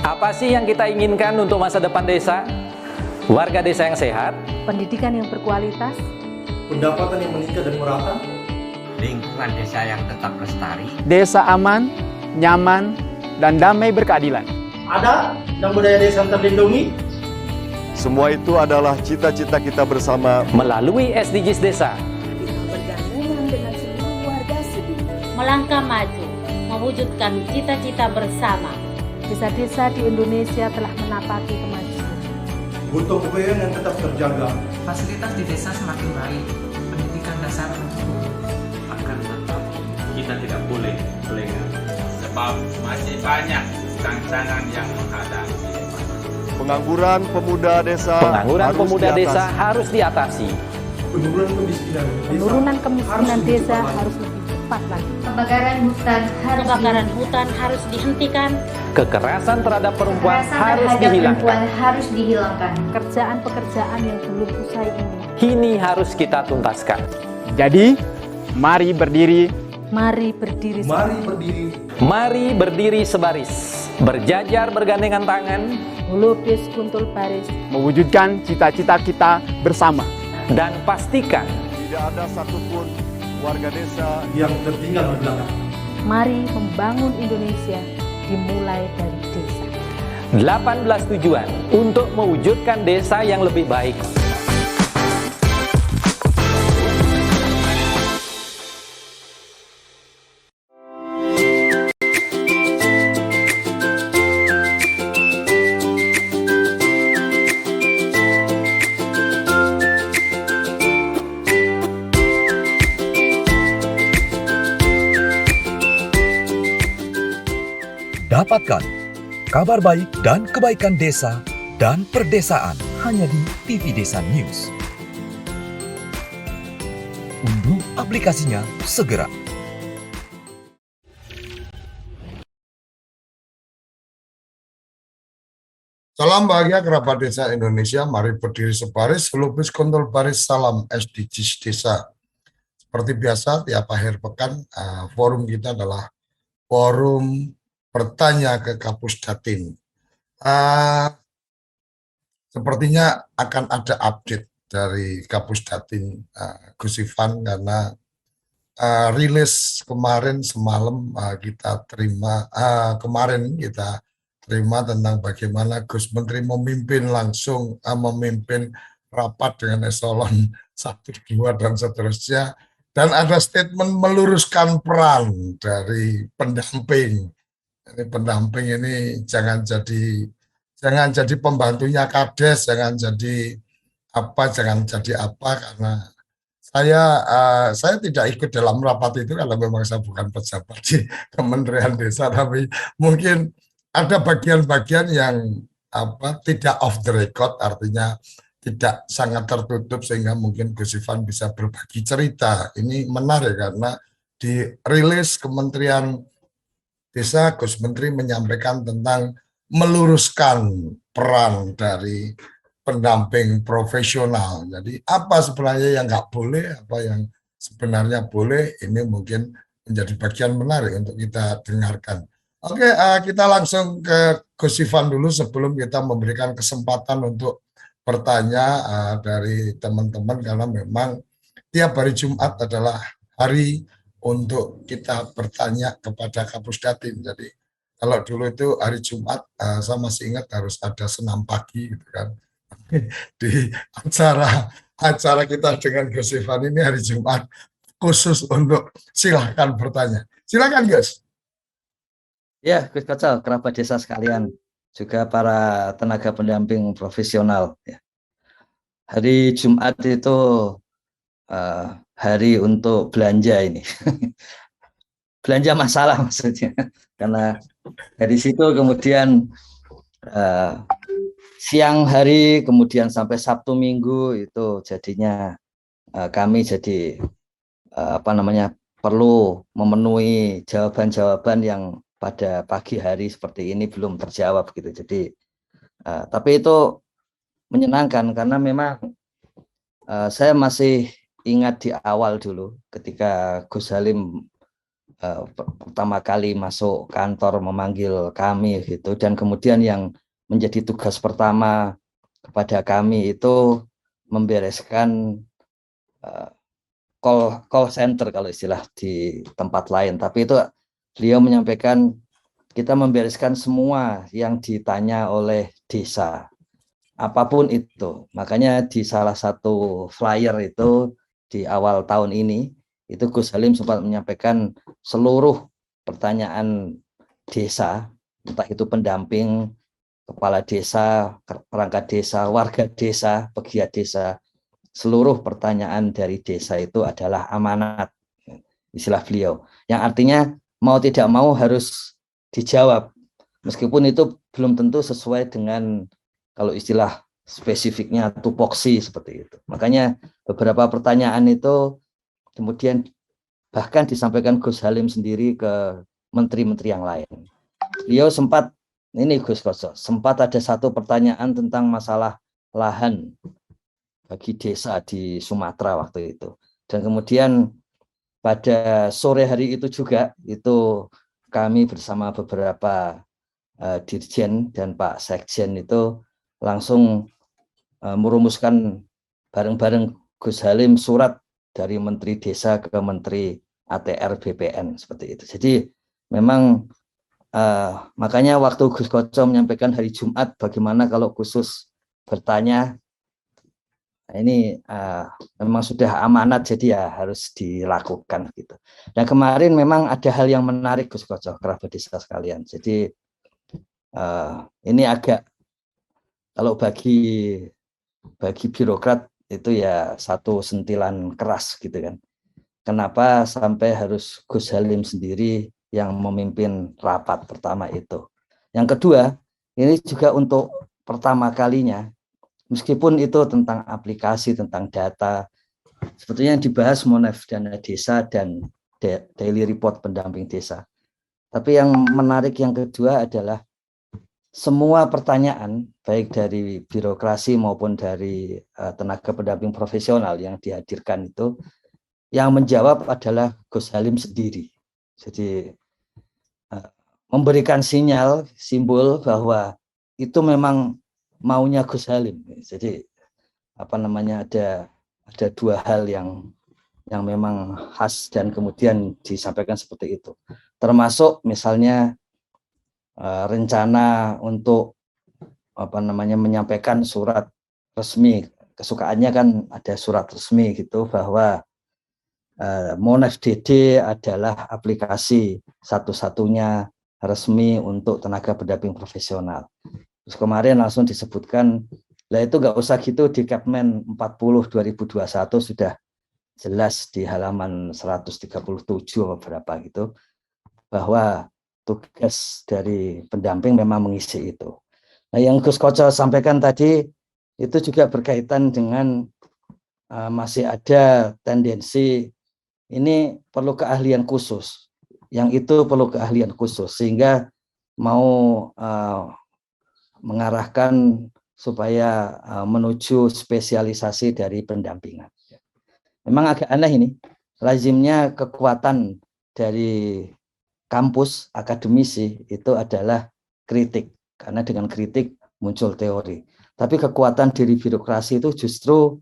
Apa sih yang kita inginkan untuk masa depan desa? Warga desa yang sehat, pendidikan yang berkualitas, pendapatan yang meningkat dan merata, lingkungan desa yang tetap lestari, desa aman, nyaman, dan damai berkeadilan. adat dan budaya desa terlindungi. Semua itu adalah cita-cita kita bersama melalui SDGs Desa. kita bergandengan dengan seluruh warga sedunia. Melangkah maju, mewujudkan cita-cita bersama. Desa-desa di Indonesia telah menapaki kemajuan. Gotong royong yang tetap terjaga. Fasilitas di desa semakin baik, pendidikan dasar mencukupi. Akan tetap kita tidak boleh lengah, sebab masih banyak tantangan yang menghadapi. pengangguran pemuda desa. Harus diatasi. Penurunan kemiskinan desa harus lebih cepat lagi. Kebakaran hutan harus dihentikan. Kekerasan terhadap perempuan harus dihilangkan. Pekerjaan-pekerjaan yang belum usai ini. Kini harus kita tuntaskan. Jadi, mari berdiri. Mari berdiri. Mari berdiri. Mari berdiri sebaris, berjajar bergandengan tangan, Melukis kuntul baris. Mewujudkan cita-cita kita bersama. dan pastikan Tidak ada satupun warga desa Yang tertinggal di belakang. Mari membangun Indonesia dimulai dari desa. 18 tujuan untuk mewujudkan desa yang lebih baik. Dapatkan kabar baik dan kebaikan desa dan perdesaan hanya di TV Desa News. Unduh aplikasinya segera. Salam bahagia kerabat desa Indonesia, mari berdiri sebaris, lupis kontrol baris, salam SDGs Desa. Seperti biasa, tiap akhir pekan, forum kita adalah forum bertanya ke Kapus Datin. Sepertinya akan ada update dari Kapus Datin Gus Ivan karena rilis kemarin semalam kita terima tentang bagaimana Gus Menteri memimpin langsung memimpin rapat dengan eselon 1, 2 dan seterusnya, dan ada statement meluruskan peran dari pendamping. Ini pendamping ini jangan jadi pembantunya Kades, jangan jadi apa karena saya tidak ikut dalam rapat itu karena memang saya bukan pejabat di Kementerian Desa, tapi mungkin ada bagian-bagian yang tidak off the record, artinya tidak sangat tertutup sehingga mungkin Gus Ivan bisa berbagi cerita. Ini menarik karena di rilis Kementerian Desa, Gus Menteri menyampaikan tentang meluruskan peran dari pendamping profesional. Jadi apa sebenarnya yang nggak boleh, apa yang sebenarnya boleh, ini mungkin menjadi bagian menarik untuk kita dengarkan. Oke, kita langsung ke Gus Ivan dulu sebelum kita memberikan kesempatan untuk bertanya dari teman-teman, karena memang tiap hari Jumat adalah hari untuk kita bertanya kepada Kapus Datin. Jadi kalau dulu itu hari Jumat, saya masih ingat harus ada senam pagi gitu kan. Di acara kita dengan Gus Ivan ini hari Jumat khusus untuk silahkan bertanya. Silakan Gus. Ya, Gus Kacal, kerabat desa sekalian, juga para tenaga pendamping profesional. Ya. Hari Jumat itu hari untuk belanja ini. Belanja masalah maksudnya. Karena dari situ kemudian siang hari, kemudian sampai Sabtu Minggu itu jadinya kami jadi perlu memenuhi jawaban-jawaban yang pada pagi hari seperti ini belum terjawab gitu. Jadi tapi itu menyenangkan karena memang saya masih ingat di awal dulu ketika Gus Halim pertama kali masuk kantor memanggil kami gitu, dan kemudian yang menjadi tugas pertama kepada kami itu membereskan call center kalau istilah di tempat lain, tapi itu beliau menyampaikan kita membereskan semua yang ditanya oleh desa, apapun itu. Makanya di salah satu flyer itu di awal tahun ini, itu Gus Halim sempat menyampaikan seluruh pertanyaan desa, entah itu pendamping, kepala desa, perangkat desa, warga desa, pegiat desa, seluruh pertanyaan dari desa itu adalah amanat, istilah beliau. Yang artinya mau tidak mau harus dijawab, meskipun itu belum tentu sesuai dengan kalau istilah spesifiknya tupoksi seperti itu. Makanya beberapa pertanyaan itu kemudian bahkan disampaikan Gus Halim sendiri ke menteri-menteri yang lain. Beliau sempat, ini Gus Koco, sempat ada satu pertanyaan tentang masalah lahan bagi desa di Sumatera waktu itu. Dan kemudian pada sore hari itu juga, itu kami bersama beberapa dirjen dan Pak Sekjen itu langsung merumuskan bareng-bareng Gus Halim surat dari Menteri Desa ke Menteri ATR BPN seperti itu. Jadi memang makanya waktu Gus Koco menyampaikan hari Jumat bagaimana kalau khusus bertanya, ini memang sudah amanat, jadi ya harus dilakukan gitu. Dan kemarin memang ada hal yang menarik Gus Koco, kerabat desa sekalian. Jadi ini agak, kalau bagi birokrat itu ya satu sentilan keras gitu kan. Kenapa sampai harus Gus Halim sendiri yang memimpin rapat pertama itu. Yang kedua, ini juga untuk pertama kalinya, meskipun itu tentang aplikasi, tentang data, sebetulnya yang dibahas Monef Dana Desa dan Daily Report Pendamping Desa. Tapi yang menarik yang kedua adalah semua pertanyaan, baik dari birokrasi maupun dari tenaga pendamping profesional yang dihadirkan itu, yang menjawab adalah Gus Halim sendiri. Jadi memberikan sinyal, simbol bahwa itu memang maunya Gus Halim. Jadi ada dua hal yang memang khas dan kemudian disampaikan seperti itu. Termasuk misalnya rencana untuk menyampaikan surat resmi, kesukaannya kan ada surat resmi gitu bahwa Monef DD adalah aplikasi satu-satunya resmi untuk tenaga pendamping profesional. Terus kemarin langsung disebutkan, lah itu nggak usah gitu, di Kepmen 40 2021 sudah jelas di halaman 137 beberapa gitu, bahwa tugas dari pendamping memang mengisi itu. Nah, yang Gus Koco sampaikan tadi itu juga berkaitan dengan masih ada tendensi ini perlu keahlian khusus, yang itu perlu keahlian khusus, sehingga mau mengarahkan supaya menuju spesialisasi dari pendampingan. Memang agak aneh ini, lazimnya kekuatan dari kampus akademisi itu adalah kritik, karena dengan kritik muncul teori. Tapi kekuatan dari birokrasi itu justru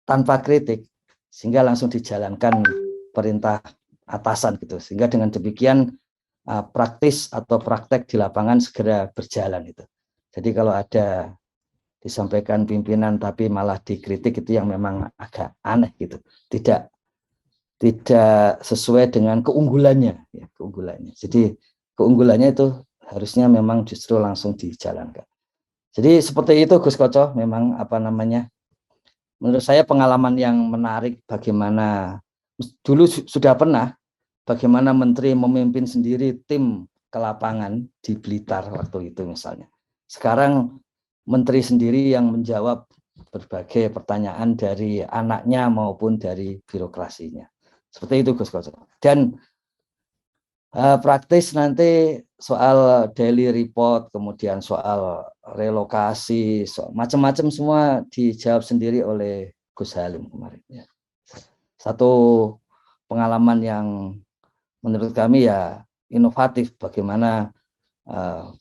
tanpa kritik, sehingga langsung dijalankan perintah atasan gitu. Sehingga dengan demikian praktis atau praktek di lapangan segera berjalan itu. Jadi kalau ada disampaikan pimpinan tapi malah dikritik, itu yang memang agak aneh gitu. Tidak sesuai dengan keunggulannya, ya, keunggulannya. Jadi keunggulannya itu harusnya memang justru langsung dijalankan. Jadi seperti itu Gus Koco, memang menurut saya pengalaman yang menarik, bagaimana dulu sudah pernah bagaimana menteri memimpin sendiri tim ke lapangan di Blitar waktu itu misalnya. Sekarang menteri sendiri yang menjawab berbagai pertanyaan dari anaknya maupun dari birokrasinya. Seperti itu Gus Koco. Dan praktis nanti soal daily report, kemudian soal relokasi, macam-macam semua dijawab sendiri oleh Gus Halim kemarin. Ya. Satu pengalaman yang menurut kami ya inovatif bagaimana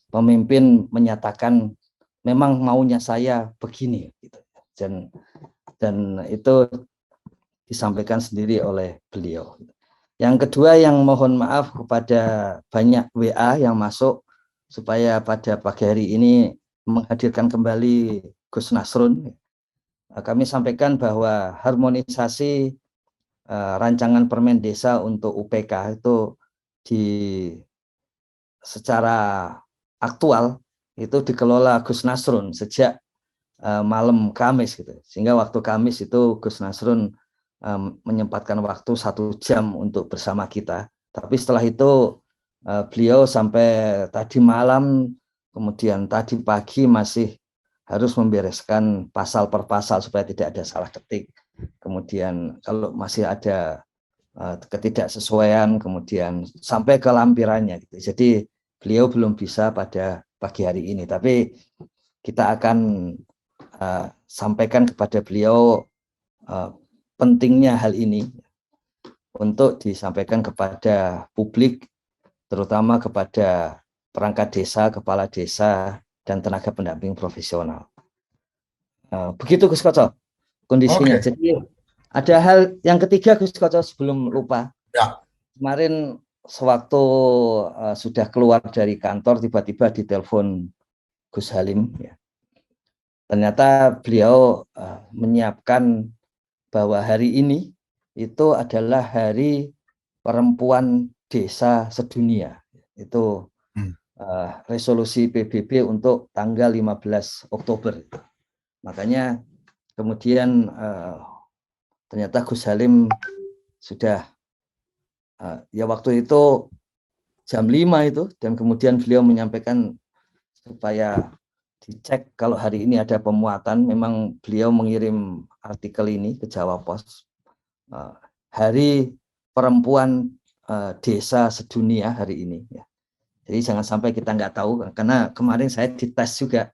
pemimpin menyatakan memang maunya saya begini gitu. Dan itu disampaikan sendiri oleh beliau. Yang kedua yang mohon maaf kepada banyak WA yang masuk supaya pada pagi hari ini menghadirkan kembali Gus Nasrun. Kami sampaikan bahwa harmonisasi rancangan permen desa untuk UPK itu secara aktual itu dikelola Gus Nasrun sejak malam Kamis gitu. Sehingga waktu Kamis itu Gus Nasrun menyempatkan waktu 1 jam untuk bersama kita. Tapi setelah itu beliau sampai tadi malam, kemudian tadi pagi masih harus membereskan pasal per pasal supaya tidak ada salah ketik. Kemudian kalau masih ada ketidaksesuaian, kemudian sampai ke lampirannya gitu. Jadi beliau belum bisa pada pagi hari ini. Tapi kita akan sampaikan kepada beliau pentingnya hal ini untuk disampaikan kepada publik, terutama kepada perangkat desa, kepala desa, dan tenaga pendamping profesional. Begitu Gus Koco kondisinya. Oke. Jadi ada hal yang ketiga Gus Koco sebelum lupa. Ya. Kemarin sewaktu sudah keluar dari kantor tiba-tiba ditelepon Gus Halim. Ya. Ternyata beliau menyiapkan bahwa hari ini itu adalah Hari Perempuan Desa Sedunia. Itu resolusi PBB untuk tanggal 15 Oktober. Makanya kemudian ternyata Gus Halim sudah ya waktu itu jam 5 itu, dan kemudian beliau menyampaikan supaya dicek kalau hari ini ada pemuatan. Memang beliau mengirim artikel ini ke Jawa Pos, Hari Perempuan Desa Sedunia hari ini. Ya. Jadi jangan sampai kita nggak tahu, karena kemarin saya dites juga,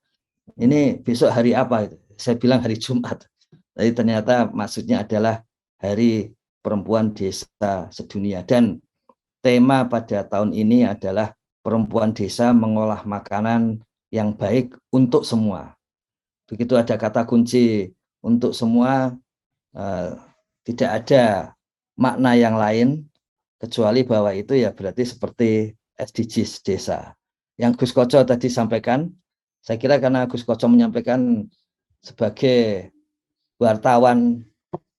ini besok hari apa? Saya bilang hari Jumat. Tapi ternyata maksudnya adalah Hari Perempuan Desa Sedunia. Dan tema pada tahun ini adalah perempuan desa mengolah makanan yang baik untuk semua. Begitu ada kata kunci untuk semua, tidak ada makna yang lain kecuali bahwa itu ya berarti seperti SDGs desa. Yang Gus Koco tadi sampaikan, saya kira karena Gus Koco menyampaikan sebagai wartawan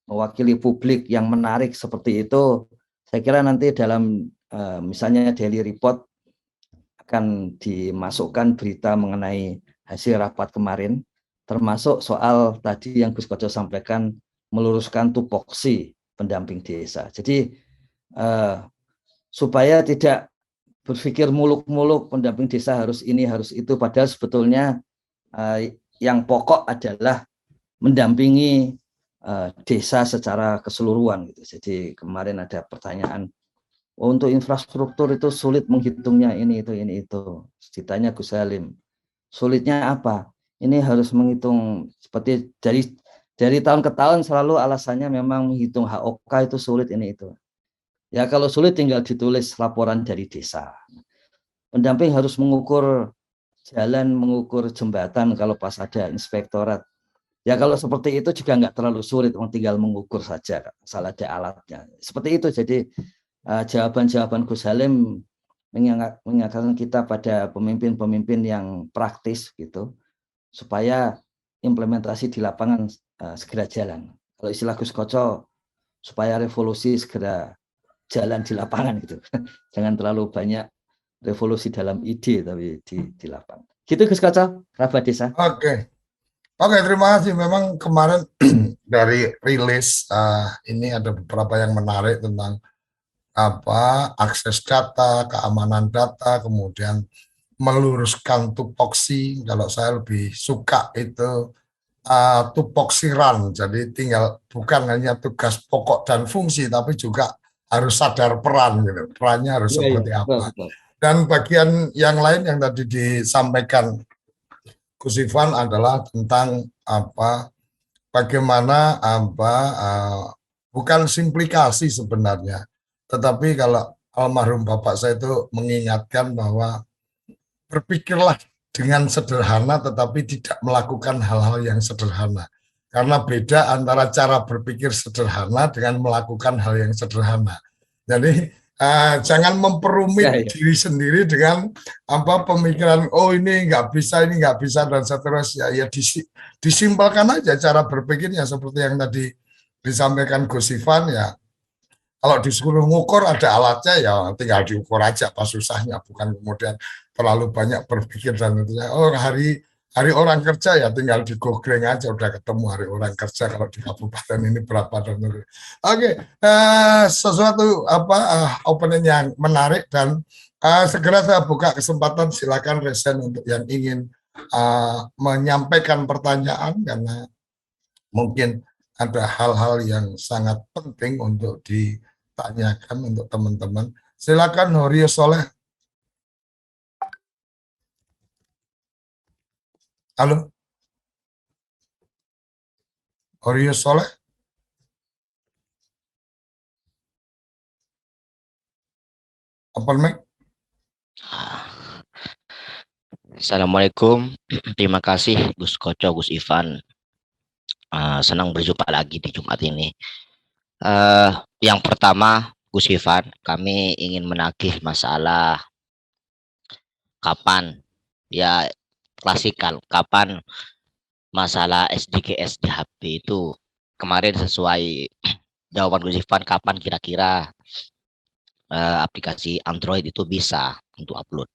mewakili publik yang menarik seperti itu, saya kira nanti dalam misalnya daily report akan dimasukkan berita mengenai hasil rapat kemarin, termasuk soal tadi yang Gus Koco sampaikan, meluruskan tupoksi pendamping desa. Jadi supaya tidak berpikir muluk-muluk pendamping desa harus ini harus itu, padahal sebetulnya yang pokok adalah mendampingi desa secara keseluruhan gitu. Jadi kemarin ada pertanyaan, untuk infrastruktur itu sulit menghitungnya ini itu. Ditanya Gus Halim, sulitnya apa? Ini harus menghitung seperti dari tahun ke tahun selalu alasannya memang menghitung HOK itu sulit ini itu. Ya kalau sulit tinggal ditulis laporan dari desa. Pendamping harus mengukur jalan, mengukur jembatan kalau pas ada inspektorat. Ya kalau seperti itu juga nggak terlalu sulit, tinggal mengukur saja, asal ada alatnya. Seperti itu. Jadi jawaban-jawaban Gus Halim mengingatkan kita pada pemimpin-pemimpin yang praktis gitu, supaya implementasi di lapangan segera jalan. Kalau istilah Gus Koco, supaya revolusi segera jalan di lapangan gitu. Jangan terlalu banyak revolusi dalam ide tapi di lapangan. Gitu Gus Koco, kerabat desa. Oke, terima kasih. Memang kemarin dari rilis ini ada beberapa yang menarik tentang akses data, keamanan data, kemudian meluruskan tupoksi. Kalau saya lebih suka itu tupoksi run, jadi tinggal bukan hanya tugas pokok dan fungsi, tapi juga harus sadar peran gitu. Perannya harus seperti apa. Betul. Dan bagian yang lain yang tadi disampaikan Gus Ivan adalah tentang bagaimana bukan simplikasi sebenarnya, tetapi kalau almarhum bapak saya itu mengingatkan bahwa berpikirlah dengan sederhana tetapi tidak melakukan hal-hal yang sederhana. Karena beda antara cara berpikir sederhana dengan melakukan hal yang sederhana. Jadi jangan memperumit diri sendiri dengan pemikiran, oh ini nggak bisa dan seterusnya. Ya disimpelkan aja cara berpikirnya seperti yang tadi disampaikan Gus Ivan ya. Kalau disuruh ngukur ada alatnya ya tinggal diukur aja apa susahnya, bukan kemudian terlalu banyak berpikir dan tentunya oh hari orang kerja ya tinggal di googling aja udah ketemu hari orang kerja kalau di kabupaten ini berapa dan oke, sesuatu opening yang menarik dan segera saya buka kesempatan, silakan Resen untuk yang ingin menyampaikan pertanyaan karena mungkin ada hal-hal yang sangat penting untuk ditanyakan untuk teman-teman. Silakan Horio Soleh. Halo. Horio Soleh. Open mic. Assalamualaikum. Terima kasih Gus Koco, Gus Ivan. Senang berjumpa lagi di Jumat ini. Yang pertama, Gus Ivan, kami ingin menagih masalah kapan, ya klasikal, kapan masalah SDGs di HP itu. Kemarin sesuai jawaban Gus Ivan, kapan kira-kira aplikasi Android itu bisa untuk upload.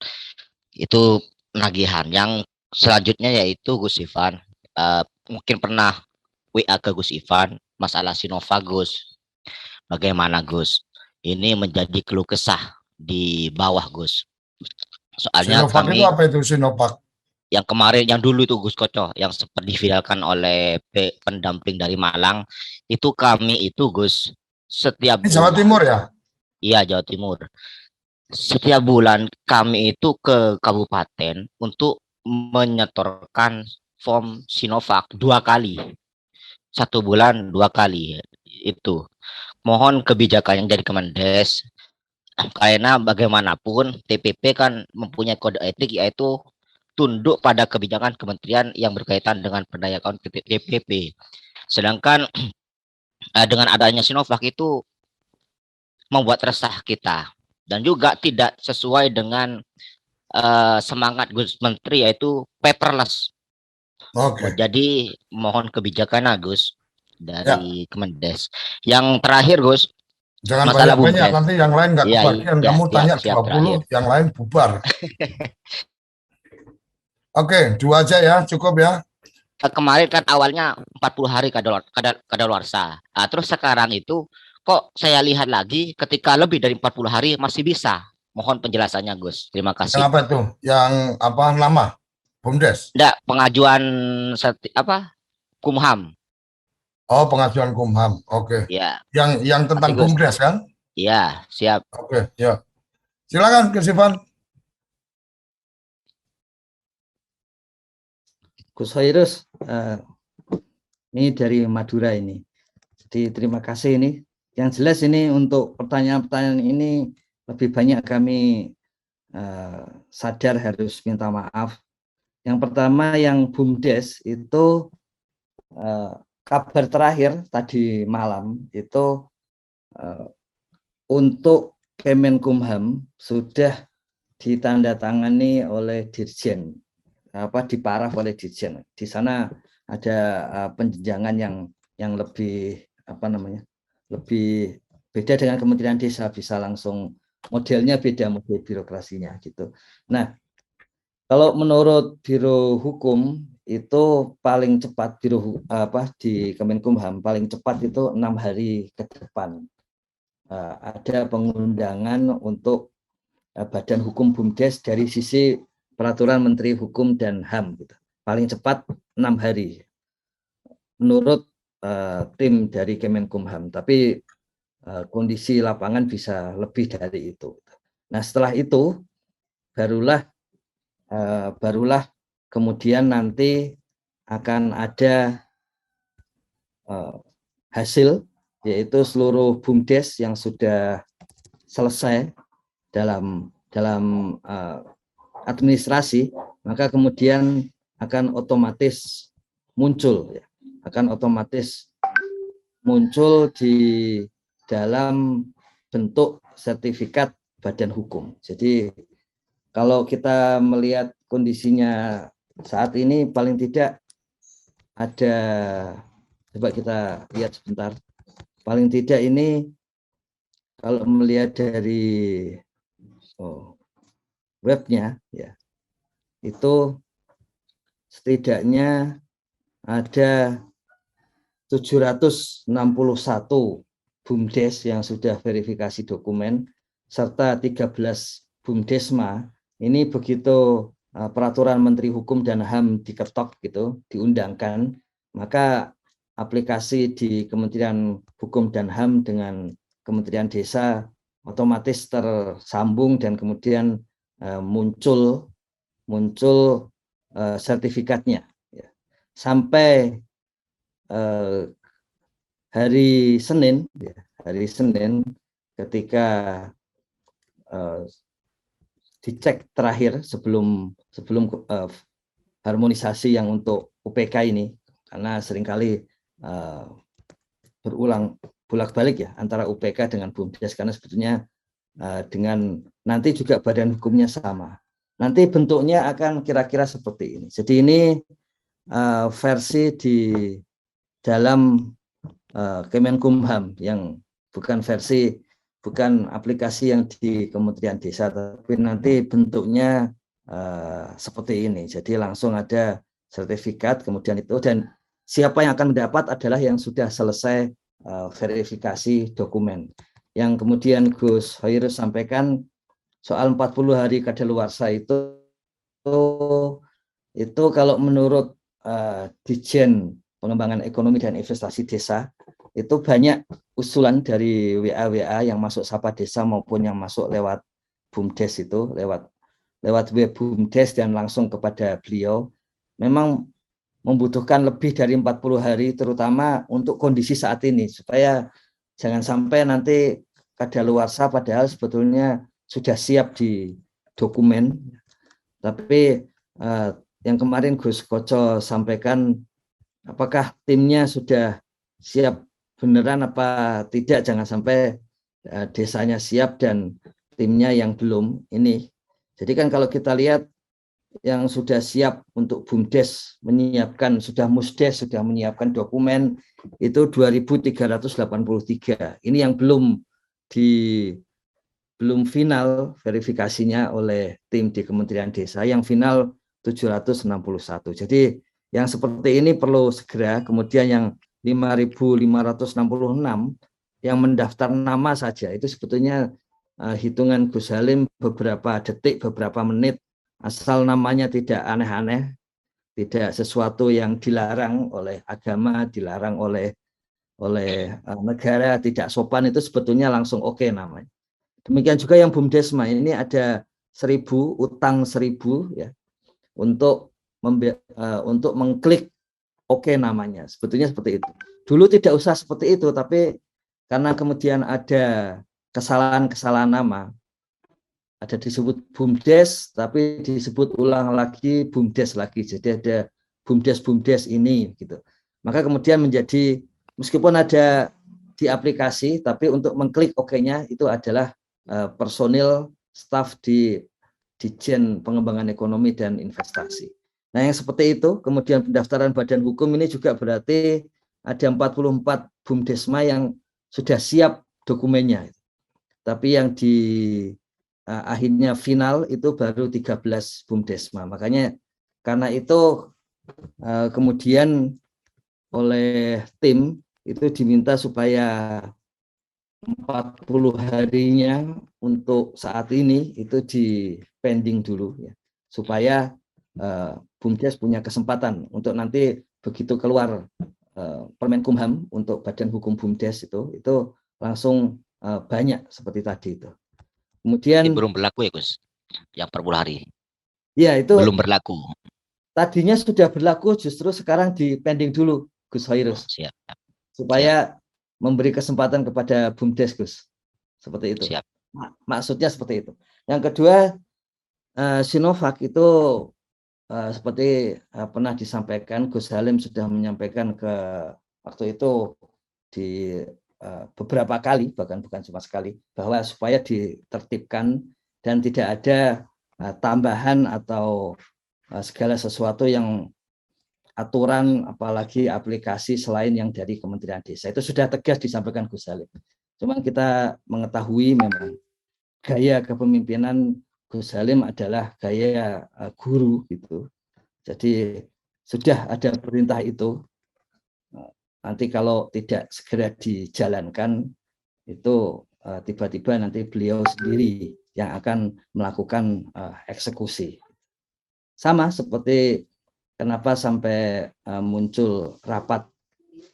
Itu penagihan. Yang selanjutnya yaitu Gus Ivan, mungkin pernah WA ke Gus Ivan masalah Sinovac, Gus. Bagaimana Gus? Ini menjadi keluh kesah di bawah Gus. Soalnya Sinovac kami itu apa itu Sinovac? Yang kemarin, yang dulu itu Gus Koco, yang sempat diviralkan oleh pendamping dari Malang, itu kami itu Gus setiap Ini Jawa Timur ya? Iya, Jawa Timur. Setiap bulan kami itu ke kabupaten untuk menyetorkan form Sinovac 2 kali. 1 bulan 2 kali itu. Mohon kebijakan yang dari Kemendes, karena bagaimanapun TPP kan mempunyai kode etik yaitu tunduk pada kebijakan kementerian yang berkaitan dengan pendayakan TPP. Sedangkan dengan adanya Sinovac itu membuat resah kita dan juga tidak sesuai dengan semangat Gus Menteri yaitu paperless. Jadi mohon kebijakan Gus dari Kemendes. Yang terakhir Gus, jangan masalah banyak-banyak nanti yang lain nggak kebagian. Kamu tanya 20, terakhir. yang lain bubar. Oke, 2 aja ya, cukup ya. Kemarin kan awalnya 40 hari kadaluarsa. Terus sekarang itu kok saya lihat lagi ketika lebih dari 40 hari masih bisa. Mohon penjelasannya Gus. Terima kasih. Kenapa itu? Yang nama? BUMDes? Enggak, pengajuan Kumham. Oh, pengajuan Kumham. Oke. Ya. Yang tentang BUMDes kan? Iya, siap. Oke, ya. Silakan Gus Ivan. Gus Hoirus, ini dari Madura ini. Jadi terima kasih ini. Yang jelas ini untuk pertanyaan-pertanyaan ini lebih banyak kami sadar harus minta maaf. Yang pertama yang BUMDes itu kabar terakhir tadi malam itu untuk Kemenkumham sudah ditandatangani oleh Dirjen, diparaf oleh Dirjen. Di sana ada penjenjangan yang lebih lebih beda dengan Kementerian Desa, bisa langsung modelnya beda, model birokrasinya gitu. Nah, kalau menurut Biro Hukum itu paling cepat di Kemenkumham paling cepat itu 6 hari ke depan ada pengundangan untuk Badan Hukum BUMDes dari sisi Peraturan Menteri Hukum dan HAM gitu. Paling cepat 6 hari menurut tim dari Kemenkumham, tapi kondisi lapangan bisa lebih dari itu. Nah, setelah itu barulah kemudian nanti akan ada hasil, yaitu seluruh BUMDes yang sudah selesai dalam administrasi, maka kemudian akan otomatis muncul ya, akan otomatis muncul di dalam bentuk sertifikat badan hukum. Jadi kalau kita melihat kondisinya saat ini, paling tidak ada, coba kita lihat sebentar, paling tidak ini kalau melihat dari webnya ya, itu setidaknya ada 761 BUMDes yang sudah verifikasi dokumen, serta 13 BUMDesma. Ini begitu peraturan Menteri Hukum dan HAM diketok gitu, diundangkan, maka aplikasi di Kementerian Hukum dan HAM dengan Kementerian Desa otomatis tersambung dan kemudian muncul sertifikatnya ya. Sampai hari Senin ketika dicek terakhir sebelum harmonisasi yang untuk UPK ini, karena seringkali berulang bolak-balik ya antara UPK dengan BUMDes, karena sebetulnya dengan nanti juga badan hukumnya sama. Nanti bentuknya akan kira-kira seperti ini. Jadi ini versi di dalam Kemenkumham, yang bukan aplikasi yang di Kementerian Desa, tapi nanti bentuknya seperti ini. Jadi langsung ada sertifikat, kemudian itu, dan siapa yang akan mendapat adalah yang sudah selesai verifikasi dokumen. Yang kemudian Gus Hoirus sampaikan soal 40 hari kadaluarsa itu kalau menurut Ditjen Pengembangan Ekonomi dan Investasi Desa, itu banyak usulan dari WA yang masuk Sapa Desa maupun yang masuk lewat BUMDes, itu lewat web BUMDes dan langsung kepada beliau. Memang membutuhkan lebih dari 40 hari, terutama untuk kondisi saat ini, supaya jangan sampai nanti kadaluarsa padahal sebetulnya sudah siap di dokumen. Tapi yang kemarin Gus Koco sampaikan, apakah timnya sudah siap beneran apa tidak, jangan sampai desanya siap dan timnya yang belum ini. Jadi kan kalau kita lihat yang sudah siap untuk BUMDes menyiapkan, sudah MUSDes sudah menyiapkan dokumen itu 2.383. Ini yang belum final verifikasinya oleh tim di Kementerian Desa, yang final 761. Jadi yang seperti ini perlu segera. Kemudian yang 5.566 yang mendaftar nama saja, itu sebetulnya hitungan Gus Halim beberapa detik, beberapa menit, asal namanya tidak aneh-aneh, tidak sesuatu yang dilarang oleh agama, dilarang oleh negara, tidak sopan, itu sebetulnya langsung oke namanya. Demikian juga yang BUMDesma ini ada 1.000, utang 1.000 ya, untuk mengklik oke namanya. Sebetulnya seperti itu. Dulu tidak usah seperti itu, tapi karena kemudian ada kesalahan nama, ada disebut BUMDes tapi disebut ulang lagi BUMDes lagi, jadi ada BUMDes ini gitu. Maka kemudian menjadi, meskipun ada di aplikasi, tapi untuk mengklik oke-nya itu adalah personil staf di Ditjen Pengembangan Ekonomi dan Investasi. Nah yang seperti itu, kemudian pendaftaran badan hukum ini juga berarti ada 44 BUMDesma yang sudah siap dokumennya, tapi yang di akhirnya final itu baru 13 BUMDesma. Makanya karena itu kemudian oleh tim itu diminta supaya 40 harinya untuk saat ini itu di pending dulu ya, supaya BUMDes punya kesempatan untuk nanti begitu keluar Permenkumham untuk badan hukum BUMDes itu langsung banyak seperti tadi itu. Kemudian belum berlaku ya Gus, yang 40 hari. Ya itu belum berlaku. Tadinya sudah berlaku, justru sekarang di pending dulu Gus Hoirus. Supaya memberi kesempatan kepada BUMDes Gus. Seperti itu. Siap. Maksudnya seperti itu. Yang kedua, Sinovac itu seperti pernah disampaikan, Gus Halim sudah menyampaikan ke waktu itu di beberapa kali, bahkan bukan cuma sekali, bahwa supaya ditertibkan dan tidak ada tambahan atau segala sesuatu yang aturan, apalagi aplikasi selain yang dari Kementerian Desa. Itu sudah tegas disampaikan Gus Halim. Cuma kita mengetahui memang gaya kepemimpinan Gus Halim adalah gaya guru gitu. Jadi sudah ada perintah itu. Nanti kalau tidak segera dijalankan, itu tiba-tiba nanti beliau sendiri yang akan melakukan eksekusi. Sama seperti kenapa sampai muncul rapat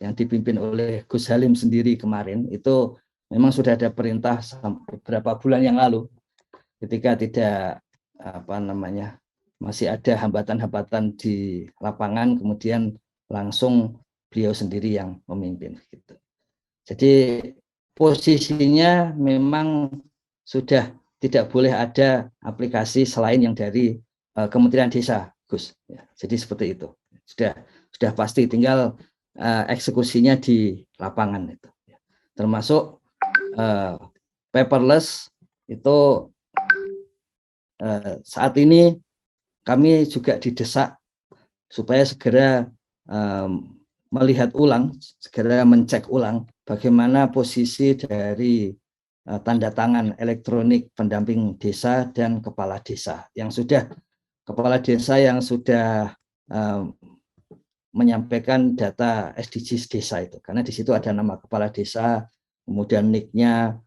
yang dipimpin oleh Gus Halim sendiri kemarin, itu memang sudah ada perintah beberapa bulan yang lalu, ketika tidak masih ada hambatan-hambatan di lapangan, kemudian langsung beliau sendiri yang memimpin gitu. Jadi posisinya memang sudah tidak boleh ada aplikasi selain yang dari Kementerian Desa, Gus. Ya, jadi seperti itu. Sudah pasti, tinggal eksekusinya di lapangan itu. Termasuk paperless itu saat ini kami juga didesak supaya segera melihat ulang, segera mencek ulang bagaimana posisi dari tanda tangan elektronik pendamping desa dan kepala desa yang sudah menyampaikan data SDGs desa itu, karena di situ ada nama kepala desa, kemudian NIK-nya,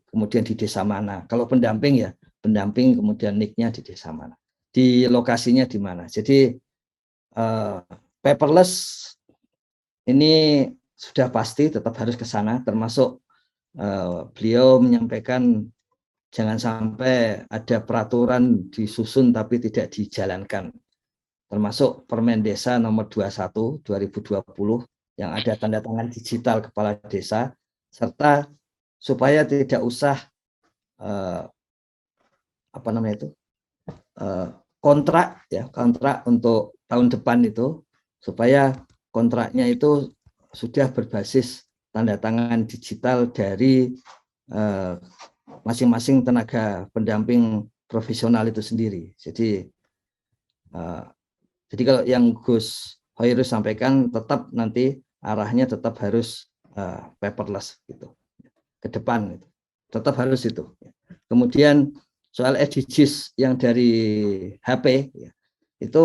kemudian di desa mana. Kalau pendamping ya pendamping, kemudian NIK-nya di desa mana, di lokasinya di mana. Jadi paperless ini sudah pasti tetap harus ke sana, termasuk beliau menyampaikan jangan sampai ada peraturan disusun tapi tidak dijalankan, termasuk Permen Desa nomor 21 2020 yang ada tanda tangan digital kepala desa, serta supaya tidak usah kontrak untuk tahun depan itu, supaya kontraknya itu sudah berbasis tanda tangan digital dari masing-masing tenaga pendamping profesional itu sendiri. Jadi kalau yang Gus Hoirus sampaikan, tetap nanti arahnya tetap harus paperless gitu ke depan, gitu. Tetap harus itu. Kemudian soal SDGs yang dari HP itu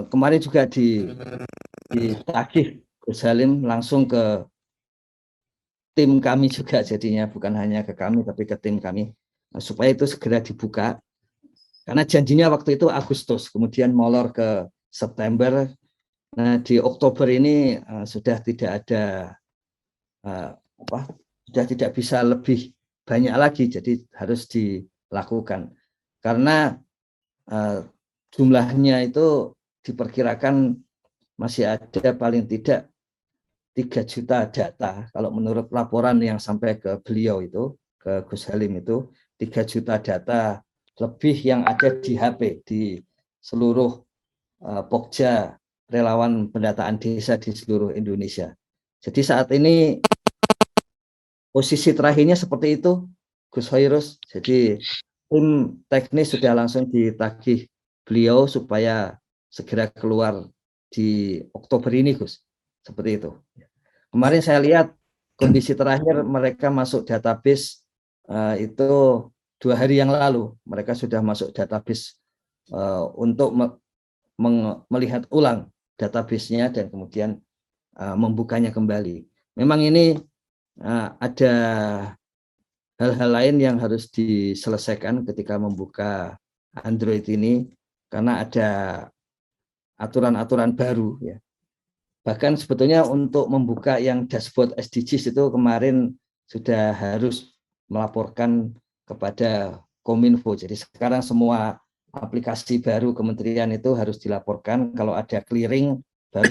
kemarin juga ditagih Gus Halim langsung ke tim kami juga, jadinya bukan hanya ke kami tapi ke tim kami, supaya itu segera dibuka, karena janjinya waktu itu Agustus, kemudian molor ke September. Nah di Oktober ini sudah tidak ada sudah tidak bisa lebih banyak lagi, jadi harus dilakukan karena jumlahnya itu diperkirakan masih ada paling tidak 3 juta data. Kalau menurut laporan yang sampai ke beliau itu, ke Gus Halim itu, 3 juta data lebih yang ada di HP, di seluruh Pokja relawan pendataan desa di seluruh Indonesia. Jadi saat ini posisi terakhirnya seperti itu, Gus Hoirus. Jadi tim teknis sudah langsung ditagih beliau supaya segera keluar di Oktober ini, Gus. Seperti itu. Kemarin saya lihat kondisi terakhir mereka masuk database itu 2 hari yang lalu. Mereka sudah masuk database untuk melihat ulang database-nya dan kemudian membukanya kembali. Memang ini ada hal-hal lain yang harus diselesaikan ketika membuka Android ini, karena ada aturan-aturan baru ya. Bahkan sebetulnya untuk membuka yang dashboard SDGs itu kemarin sudah harus melaporkan kepada Kominfo. Jadi sekarang semua aplikasi baru kementerian itu harus dilaporkan. Kalau ada clearing baru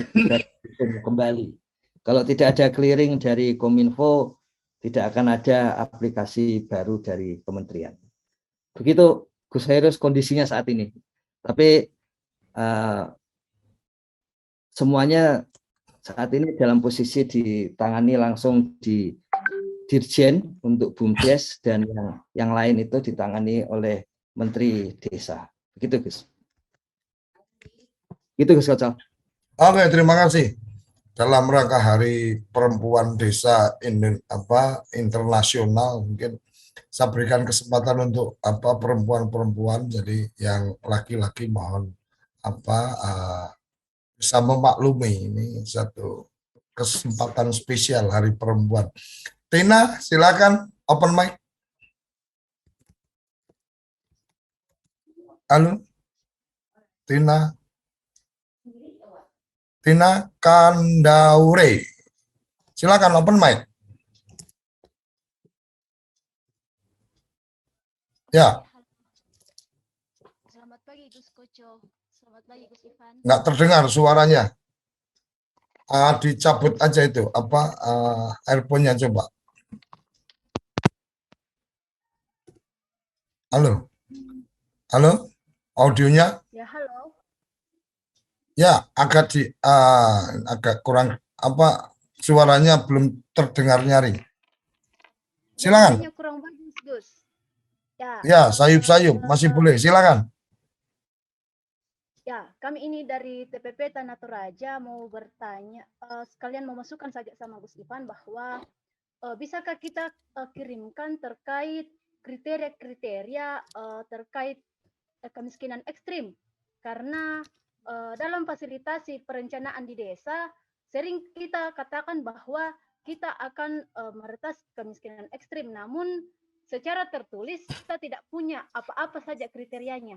bisa kembali. Kalau tidak ada clearing dari Kominfo, tidak akan ada aplikasi baru dari kementerian. Begitu Gus Hairus kondisinya saat ini. Tapi semuanya saat ini dalam posisi ditangani langsung di Dirjen untuk BUMDes, dan yang lain itu ditangani oleh Menteri Desa. Begitu Gus. Gitu Gus Kocal. Oke, terima kasih. Dalam rangka Hari Perempuan Desa internasional, mungkin saya berikan kesempatan untuk perempuan-perempuan, jadi yang laki-laki mohon bisa memaklumi, ini satu kesempatan spesial Hari Perempuan. Tina, silakan open mic. Halo, Tina Kandaure, silakan open mic. Ya. Selamat pagi Gus Koco. Selamat pagi Gus Ivan. Nggak terdengar suaranya. Dicabut aja itu earphone-nya coba. Halo. Halo. Audionya? Ya, halo. Ya, agak kurang suaranya belum terdengar nyaring. Silakan. Suaranya kurang bagus, Gus. Ya, sayup-sayup masih boleh. Silakan. Ya, kami ini dari TPP Tanah Toraja mau bertanya, sekalian mau masukkan saja sama Gus Ivan bahwa bisakah kita kirimkan terkait kriteria-kriteria terkait kemiskinan ekstrim, karena dalam fasilitasi perencanaan di desa sering kita katakan bahwa kita akan meretas kemiskinan ekstrim, namun secara tertulis kita tidak punya apa-apa saja kriterianya.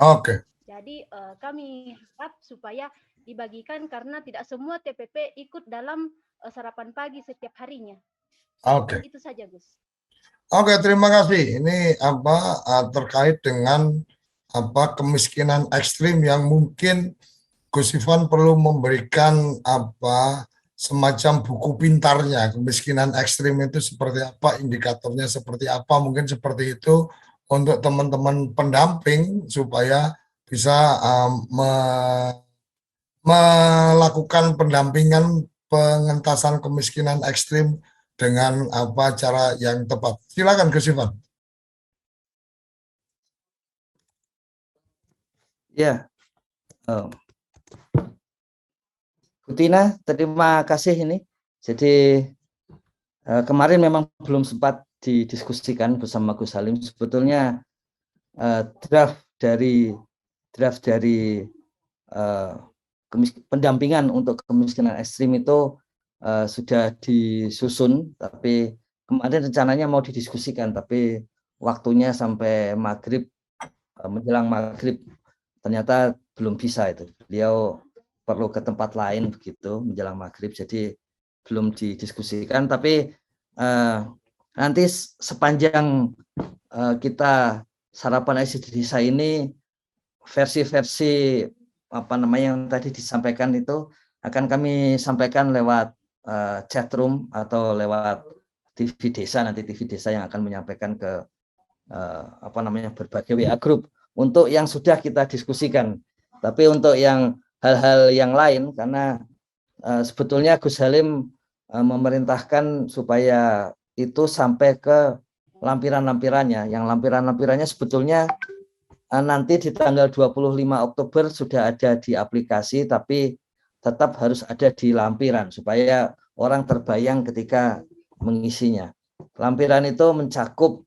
Oke. Jadi kami harap supaya dibagikan karena tidak semua TPP ikut dalam sarapan pagi setiap harinya. Oke. Itu saja, Gus. Oke, terima kasih. Ini terkait dengan kemiskinan ekstrim yang mungkin Gus Ivan perlu memberikan semacam buku pintarnya. Kemiskinan ekstrim itu seperti apa, indikatornya seperti apa, mungkin seperti itu untuk teman-teman pendamping supaya bisa melakukan pendampingan pengentasan kemiskinan ekstrim dengan cara yang tepat. Silakan Gus Ivan. Ya, Bu Tina, terima kasih ini. Jadi kemarin memang belum sempat didiskusikan bersama Gus Halim. Sebetulnya draft dari pendampingan untuk kemiskinan ekstrim itu sudah disusun, tapi kemarin rencananya mau didiskusikan, tapi waktunya sampai maghrib, menjelang maghrib. Ternyata belum bisa itu. Beliau perlu ke tempat lain begitu menjelang maghrib, jadi belum didiskusikan. Tapi nanti sepanjang kita sarapan IC di desa ini, versi-versi yang tadi disampaikan itu akan kami sampaikan lewat chatroom atau lewat TV desa. Nanti TV desa yang akan menyampaikan ke berbagai WA group untuk yang sudah kita diskusikan. Tapi untuk yang hal-hal yang lain, karena sebetulnya Gus Halim memerintahkan supaya itu sampai ke lampiran-lampirannya. Yang lampiran-lampirannya sebetulnya nanti di tanggal 25 Oktober sudah ada di aplikasi, tapi tetap harus ada di lampiran supaya orang terbayang ketika mengisinya. Lampiran itu mencakup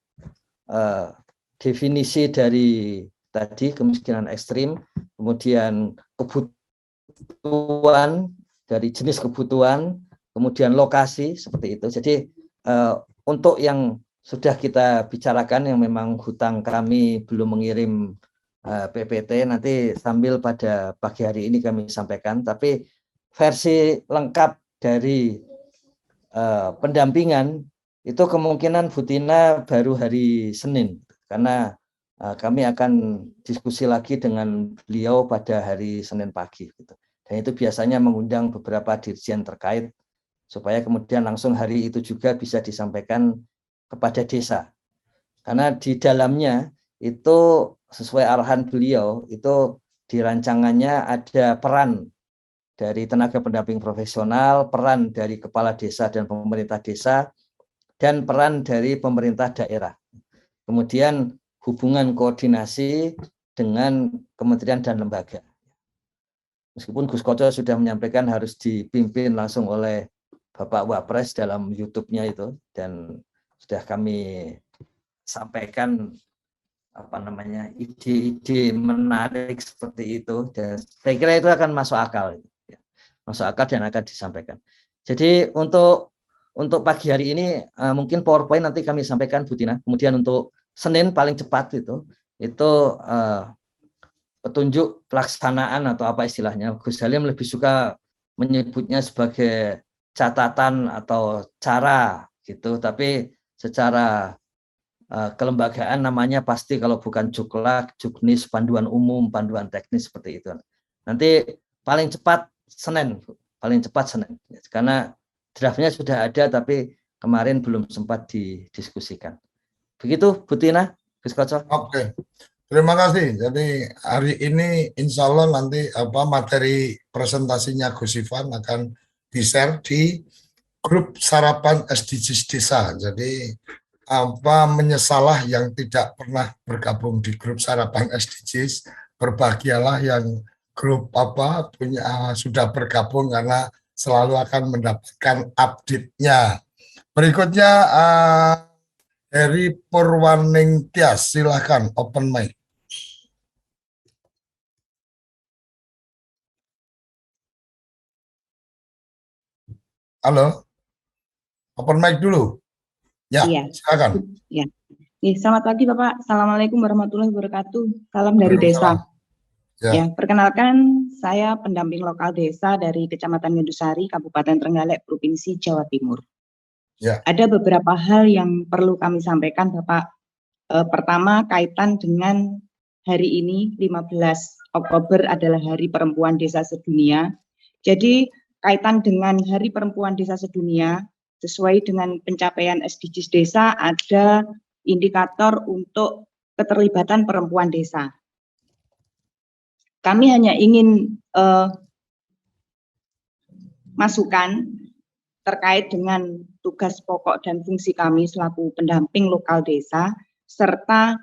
definisi dari tadi kemiskinan ekstrim, kemudian kebutuhan dari jenis kebutuhan, kemudian lokasi seperti itu. Jadi untuk yang sudah kita bicarakan yang memang hutang kami belum mengirim PPT, nanti sambil pada pagi hari ini kami sampaikan. Tapi versi lengkap dari pendampingan itu kemungkinan Bu Tina baru hari Senin, karena kami akan diskusi lagi dengan beliau pada hari Senin pagi gitu. Dan itu biasanya mengundang beberapa dirjen terkait supaya kemudian langsung hari itu juga bisa disampaikan kepada desa. Karena di dalamnya itu sesuai arahan beliau, itu di rancangannya ada peran dari tenaga pendamping profesional, peran dari kepala desa dan pemerintah desa, dan peran dari pemerintah daerah. Kemudian hubungan koordinasi dengan kementerian dan lembaga. Meskipun Gus Koco sudah menyampaikan harus dipimpin langsung oleh Bapak Wapres dalam YouTube-nya itu, dan sudah kami sampaikan ide-ide menarik seperti itu, dan saya kira itu akan masuk akal dan akan disampaikan. Jadi untuk pagi hari ini mungkin PowerPoint nanti kami sampaikan, Bu Tina. Kemudian untuk Senin paling cepat itu petunjuk pelaksanaan atau apa istilahnya. Gus Halim lebih suka menyebutnya sebagai catatan atau cara gitu, tapi secara kelembagaan namanya pasti kalau bukan juklak, juknis, panduan umum, panduan teknis seperti itu. Nanti paling cepat Senin, karena draftnya sudah ada tapi kemarin belum sempat didiskusikan. Begitu Bu Tina, Gus Koco. Oke, terima kasih. Jadi hari ini insya Allah nanti materi presentasinya Gus Ivan akan di-share di grup sarapan SDGs Desa. Jadi menyesalah yang tidak pernah bergabung di grup sarapan SDGs, berbahagialah yang grup sudah bergabung karena selalu akan mendapatkan update-nya. Berikutnya Heri Purwaning Tias, silahkan open mic. Halo, open mic dulu. Ya, iya. Silakan. Ya. Selamat pagi Bapak. Assalamualaikum warahmatullahi wabarakatuh. Salam dari desa. Ya, perkenalkan saya pendamping lokal desa dari Kecamatan Ngedusari, Kabupaten Trenggalek, Provinsi Jawa Timur. Ya. Ada beberapa hal yang perlu kami sampaikan Bapak. Pertama, kaitan dengan hari ini 15 Oktober adalah Hari Perempuan Desa Sedunia. Jadi kaitan dengan Hari Perempuan Desa Sedunia, sesuai dengan pencapaian SDGs Desa ada indikator untuk keterlibatan perempuan desa. Kami hanya ingin masukan terkait dengan tugas pokok dan fungsi kami selaku pendamping lokal desa, serta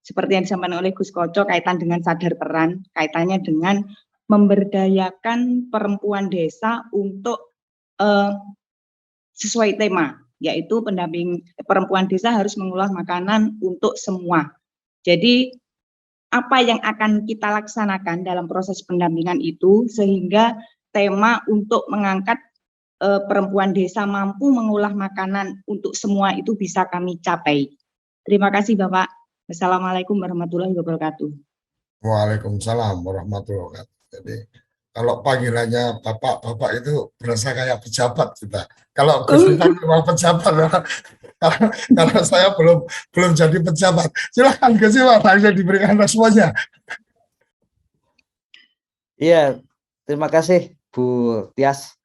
seperti yang disampaikan oleh Gus Koco kaitan dengan sadar peran, kaitannya dengan memberdayakan perempuan desa untuk sesuai tema, yaitu pendamping perempuan desa harus mengolah makanan untuk semua. Jadi apa yang akan kita laksanakan dalam proses pendampingan itu sehingga tema untuk mengangkat perempuan desa mampu mengolah makanan untuk semua itu bisa kami capai. Terima kasih Bapak. Assalamualaikum warahmatullahi wabarakatuh. Waalaikumsalam warahmatullahi wabarakatuh. Jadi kalau panggilannya bapak itu berasa kayak pejabat kita. Kalau Gus Ivan memang pejabat, kalau saya belum jadi pejabat. Silakan Gus Ivan, langsung diberikan responnya. Iya, terima kasih Bu Tias.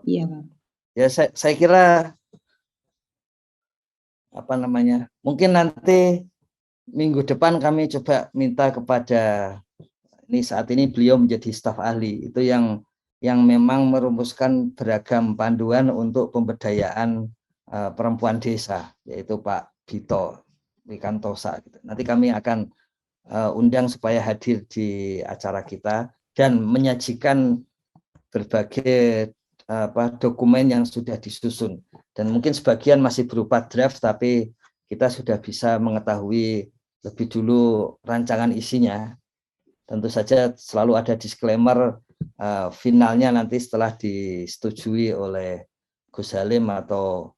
Iya Pak. Ya saya kira mungkin nanti minggu depan kami coba minta kepada saat ini beliau menjadi staf ahli itu yang memang merumuskan beragam panduan untuk pemberdayaan perempuan desa, yaitu Pak Bito Wikantosa. Nanti kami akan undang supaya hadir di acara kita dan menyajikan berbagai dokumen yang sudah disusun, dan mungkin sebagian masih berupa draft, tapi kita sudah bisa mengetahui lebih dulu rancangan isinya. Tentu saja selalu ada disclaimer finalnya nanti setelah disetujui oleh Gus Halim atau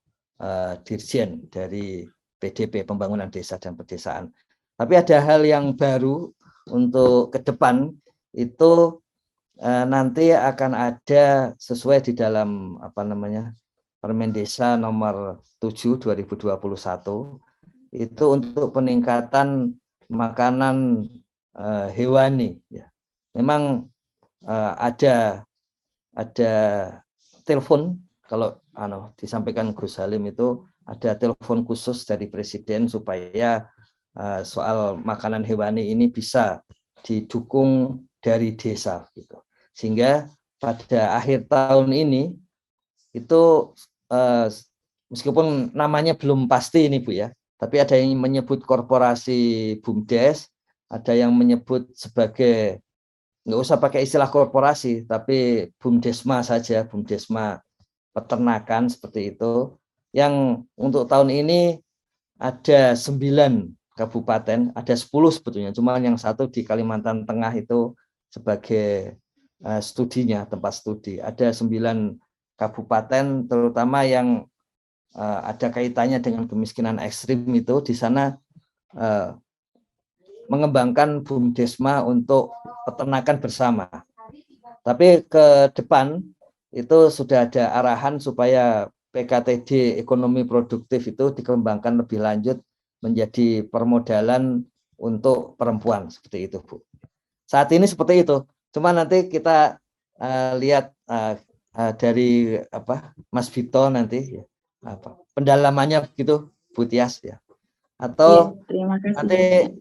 Dirjen dari PDP Pembangunan Desa dan Pedesaan. Tapi ada hal yang baru untuk ke depan itu nanti akan ada sesuai di dalam Permen Desa nomor 7 2021 itu untuk peningkatan makanan hewani. Ya. Memang ada telepon, kalau disampaikan Gus Halim itu ada telepon khusus dari Presiden supaya soal makanan hewani ini bisa didukung dari desa gitu. Sehingga pada akhir tahun ini itu meskipun namanya belum pasti ini Bu ya, tapi ada yang menyebut korporasi BUMDes, ada yang menyebut sebagai, nggak usah pakai istilah korporasi, tapi BUMDesma saja, BUMDesma peternakan seperti itu. Yang untuk tahun ini ada 9 kabupaten, ada 10 sebetulnya, cuma yang satu di Kalimantan Tengah itu sebagai studinya, tempat studi. Ada 9 kabupaten terutama yang ada kaitannya dengan kemiskinan ekstrim itu, di sana mengembangkan BUMDesma untuk peternakan bersama. Tapi ke depan itu sudah ada arahan supaya PKTD ekonomi produktif itu dikembangkan lebih lanjut menjadi permodalan untuk perempuan seperti itu Bu. Saat ini seperti itu. Cuma nanti kita lihat dari Mas Vito nanti pendalamannya begitu Bu Tias ya. Atau terima kasih.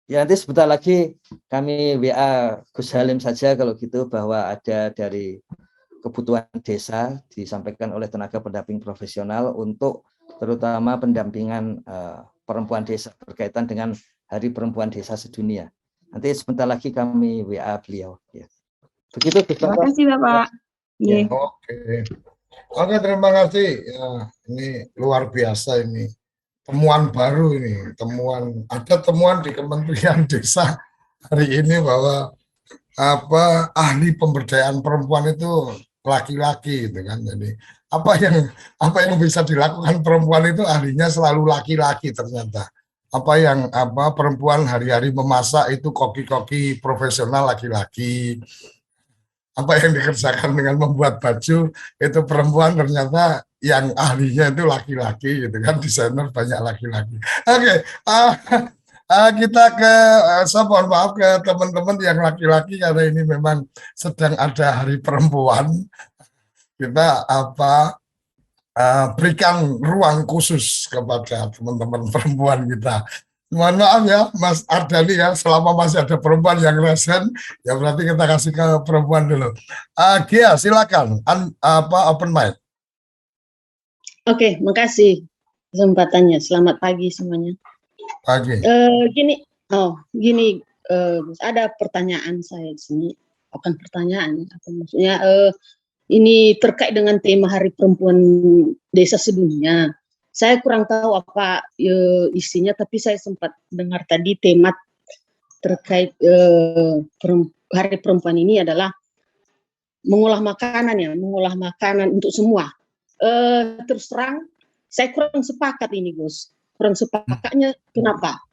Nanti sebentar lagi kami WA Gus Halim saja kalau gitu, bahwa ada dari kebutuhan desa disampaikan oleh tenaga pendamping profesional untuk terutama pendampingan perempuan desa berkaitan dengan Hari Perempuan Desa Sedunia. Nanti sebentar lagi kami WA beliau. Ya. Begitu. Terima kasih Bapak. Ya. Oke, terima kasih. Ya, ini luar biasa ini. Temuan baru ini, ada temuan di Kementerian Desa hari ini bahwa ahli pemberdayaan perempuan itu laki-laki gitu kan. Jadi apa yang bisa dilakukan perempuan itu ahlinya selalu laki-laki ternyata. Perempuan hari-hari memasak itu koki-koki profesional laki-laki. Apa yang dikerjakan dengan membuat baju itu perempuan ternyata yang ahlinya itu laki-laki gitu kan, desainer banyak laki-laki. Oke, kita saya mohon maaf ke teman-teman yang laki-laki karena ini memang sedang ada Hari Perempuan. Kita berikan ruang khusus kepada teman-teman perempuan kita. Mohon maaf ya Mas Ardani ya, selama masih ada perempuan yang resen ya berarti kita kasih ke perempuan dulu. Gia silakan open mic. Oke, makasih kesempatannya. Selamat pagi semuanya. Pagi. Gini, ada pertanyaan saya di sini. Bukan pertanyaan, maksudnya ini terkait dengan tema Hari Perempuan Desa Sedunia. Saya kurang tahu apa isinya, tapi saya sempat dengar tadi tema terkait Hari Perempuan ini adalah mengolah makanan untuk semua. Terus terang, saya kurang sepakat ini, Gus. Kurang sepakatnya kenapa?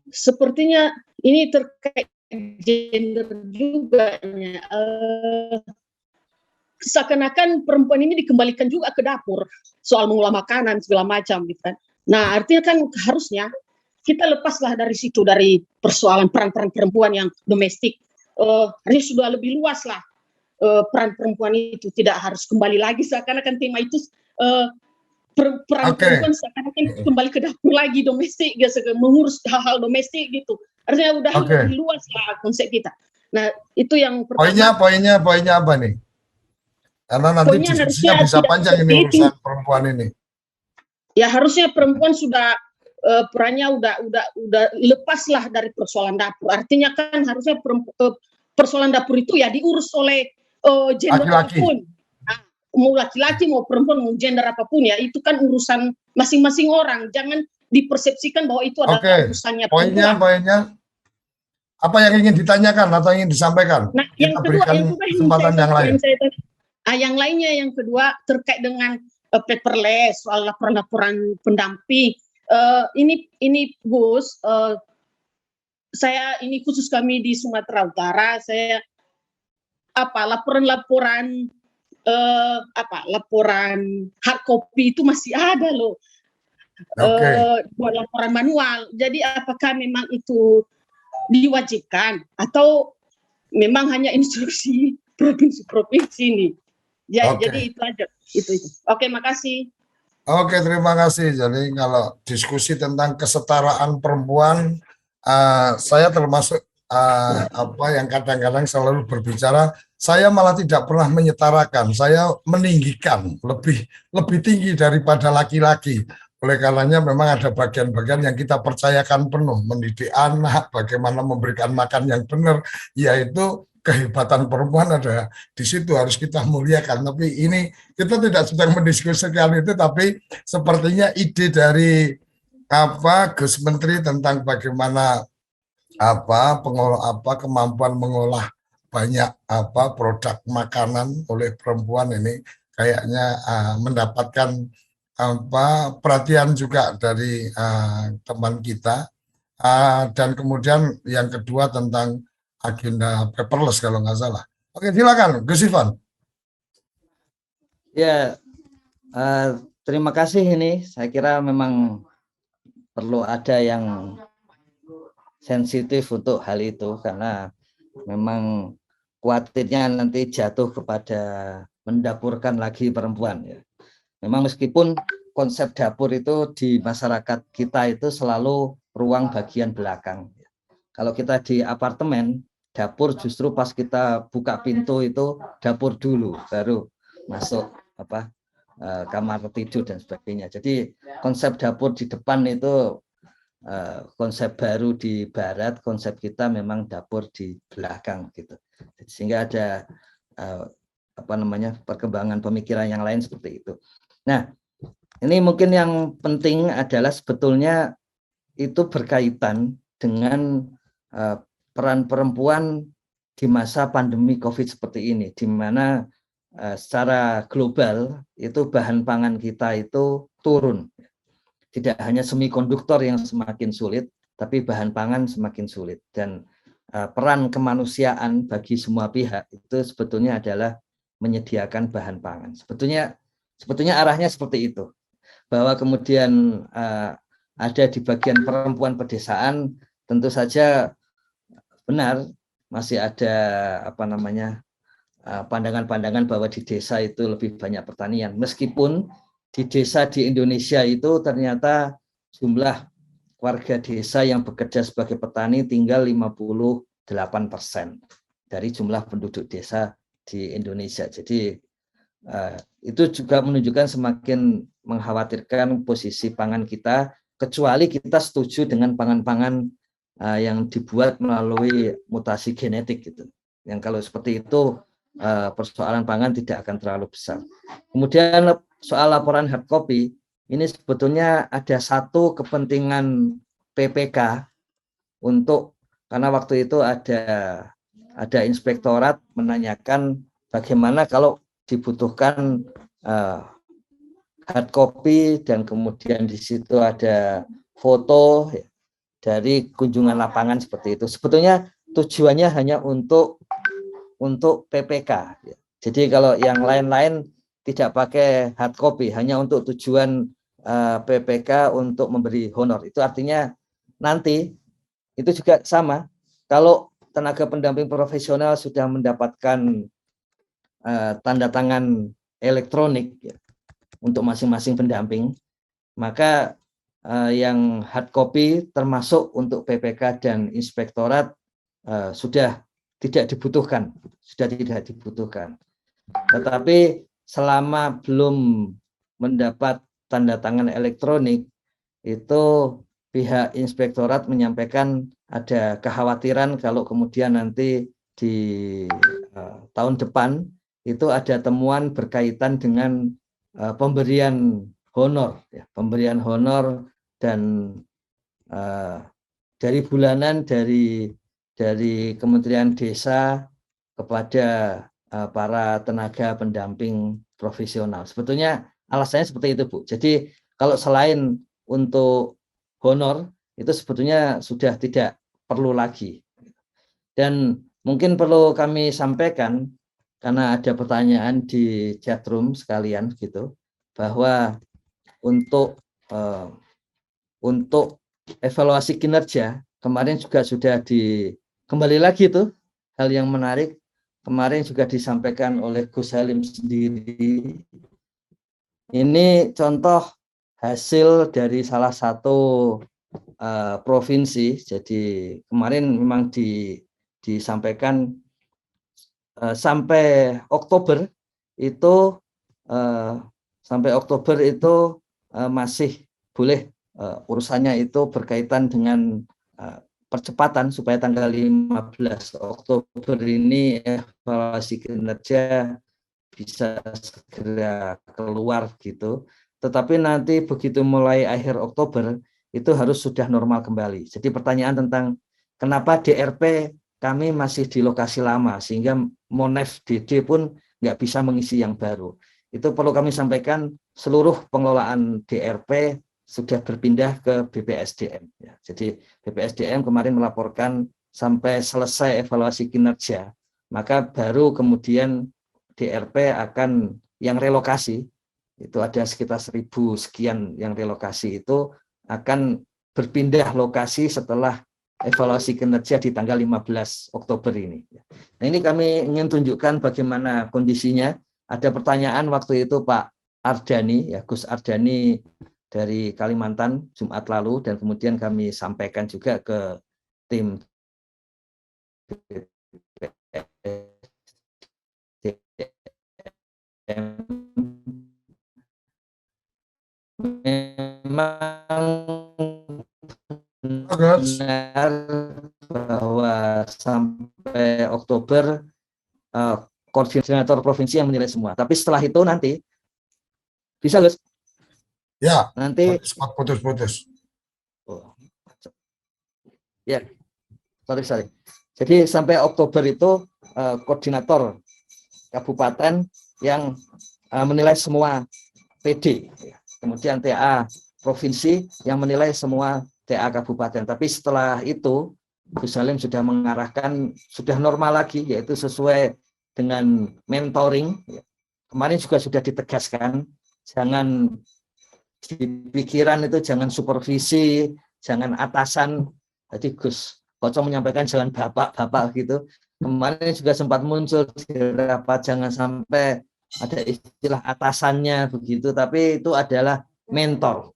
Sepertinya ini terkait gender juga. Seakan-akan perempuan ini dikembalikan juga ke dapur soal mengolah makanan segala macam gitu kan. Nah, artinya kan harusnya kita lepaslah dari situ, dari persoalan peran-peran perempuan yang domestik. Harusnya sudah lebih luas lah peran perempuan itu, tidak harus kembali lagi seakan-akan tema itu peran perempuan seakan-akan kembali ke dapur lagi domestik, mengurus hal-hal domestik gitu. Harusnya udah lebih luas lah konsep kita. Nah, itu yang pertama. Poinnya apa nih? Karena nanti diskusinya bisa panjang ini urusan perempuan ini. Ya harusnya perempuan sudah perannya udah lepaslah dari persoalan dapur. Artinya kan harusnya persoalan dapur itu ya diurus oleh gender apapun. Mau laki-laki mau perempuan mau gender apapun ya, itu kan urusan masing-masing orang. Jangan dipersepsikan bahwa itu adalah urusannya perempuan. Poinnya apa yang ingin ditanyakan atau ingin disampaikan? Nah, yang kedua, kesempatan yang lain. Yang lainnya, yang kedua terkait dengan paperless, soal laporan-laporan pendamping. Ini Gus, saya ini khusus kami di Sumatera Utara, saya laporan hard copy itu masih ada loh. Buat laporan manual. Jadi apakah memang itu diwajibkan atau memang hanya instruksi provinsi-provinsi ini? Ya, Oke. jadi itu aja. Itu. Oke, makasih. Oke, terima kasih. Jadi kalau diskusi tentang kesetaraan perempuan, saya termasuk apa yang kadang-kadang selalu berbicara, saya malah tidak pernah menyetarakan, saya meninggikan, lebih tinggi daripada laki-laki. Oleh karenanya memang ada bagian-bagian yang kita percayakan penuh, mendidik anak, bagaimana memberikan makan yang benar, yaitu kehebatan perempuan ada di situ, harus kita muliakan. Tapi ini kita tidak sedang mendiskusikan itu, tapi sepertinya ide dari Gus Menteri tentang bagaimana kemampuan mengolah banyak produk makanan oleh perempuan ini kayaknya mendapatkan perhatian juga dari teman kita. Dan kemudian yang kedua tentang agenda paperless kalau nggak salah. Oke, silakan Gus Ivan. Ya, terima kasih ini. Saya kira memang perlu ada yang sensitif untuk hal itu karena memang khawatirnya nanti jatuh kepada mendapurkan lagi perempuan ya. Memang meskipun konsep dapur itu di masyarakat kita itu selalu ruang bagian belakang. Kalau kita di apartemen, dapur justru pas kita buka pintu itu dapur dulu, baru masuk kamar tidur dan sebagainya. Jadi konsep dapur di depan itu konsep baru di barat, konsep kita memang dapur di belakang gitu. Sehingga ada perkembangan pemikiran yang lain seperti itu. Nah, ini mungkin yang penting adalah sebetulnya itu berkaitan dengan peran perempuan di masa pandemi COVID seperti ini, di mana secara global itu bahan pangan kita itu turun. Tidak hanya semikonduktor yang semakin sulit, tapi bahan pangan semakin sulit. Dan peran kemanusiaan bagi semua pihak itu sebetulnya adalah menyediakan bahan pangan. Sebetulnya arahnya seperti itu. Bahwa kemudian ada di bagian perempuan pedesaan, tentu saja benar masih ada pandangan-pandangan bahwa di desa itu lebih banyak pertanian. Meskipun di desa di Indonesia itu ternyata jumlah warga desa yang bekerja sebagai petani tinggal 58% dari jumlah penduduk desa di Indonesia. Jadi itu juga menunjukkan semakin mengkhawatirkan posisi pangan kita, kecuali kita setuju dengan pangan-pangan yang dibuat melalui mutasi genetik gitu. Yang kalau seperti itu persoalan pangan tidak akan terlalu besar. Kemudian soal laporan hard copy, ini sebetulnya ada satu kepentingan PPK karena waktu itu ada inspektorat menanyakan bagaimana kalau dibutuhkan hard copy dan kemudian di situ ada foto dari kunjungan lapangan seperti itu. Sebetulnya tujuannya hanya untuk PPK. Jadi kalau yang lain-lain tidak pakai hard copy, hanya untuk tujuan PPK untuk memberi honor. Itu artinya nanti itu juga sama. Kalau tenaga pendamping profesional sudah mendapatkan tanda tangan elektronik untuk masing-masing pendamping, maka yang hard copy termasuk untuk PPK dan inspektorat sudah tidak dibutuhkan. Tetapi selama belum mendapat tanda tangan elektronik, itu pihak inspektorat menyampaikan ada kekhawatiran kalau kemudian nanti di tahun depan itu ada temuan berkaitan dengan pemberian honor, dan dari bulanan dari Kementerian Desa kepada para tenaga pendamping profesional. Sebetulnya alasannya seperti itu, Bu. Jadi kalau selain untuk honor itu sebetulnya sudah tidak perlu lagi. Dan mungkin perlu kami sampaikan karena ada pertanyaan di chatroom sekalian gitu, bahwa untuk evaluasi kinerja kemarin juga sudah kembali lagi tuh hal yang menarik kemarin juga disampaikan oleh Gus Halim sendiri. Ini contoh hasil dari salah satu provinsi. Jadi kemarin memang disampaikan sampai Oktober itu masih boleh urusannya itu berkaitan dengan percepatan supaya tanggal 15 Oktober ini evaluasi kinerja bisa segera keluar gitu. Tetapi nanti begitu mulai akhir Oktober itu harus sudah normal kembali. Jadi pertanyaan tentang kenapa DRP kami masih di lokasi lama sehingga Monef DD pun nggak bisa mengisi yang baru. Itu perlu kami sampaikan, seluruh pengelolaan DRP sudah berpindah ke BPSDM. Ya. Jadi BPSDM kemarin melaporkan sampai selesai evaluasi kinerja, maka baru kemudian DRP akan yang relokasi, itu ada sekitar 1.000 sekian yang relokasi itu akan berpindah lokasi setelah evaluasi kinerja di tanggal 15 Oktober ini. Nah, ini kami ingin tunjukkan bagaimana kondisinya. Ada pertanyaan waktu itu Pak Ardani, ya Gus Ardani dari Kalimantan Jumat lalu, dan kemudian kami sampaikan juga ke tim memang benar bahwa sampai Oktober koordinator provinsi yang menilai semua. Tapi setelah itu nanti bisa Gus? Ya. Nanti putus-putus. Ya, sorry. Jadi sampai Oktober itu koordinator kabupaten yang menilai semua PD, kemudian TA provinsi yang menilai semua TA kabupaten. Tapi setelah itu Gus Halim sudah mengarahkan sudah normal lagi, yaitu sesuai dengan mentoring. Kemarin juga sudah ditegaskan, jangan di pikiran itu jangan supervisi, jangan atasan. Jadi Gus Koco menyampaikan jangan bapak-bapak gitu. Kemarin juga sempat muncul di rapat, jangan sampai ada istilah atasannya begitu, tapi itu adalah mentor.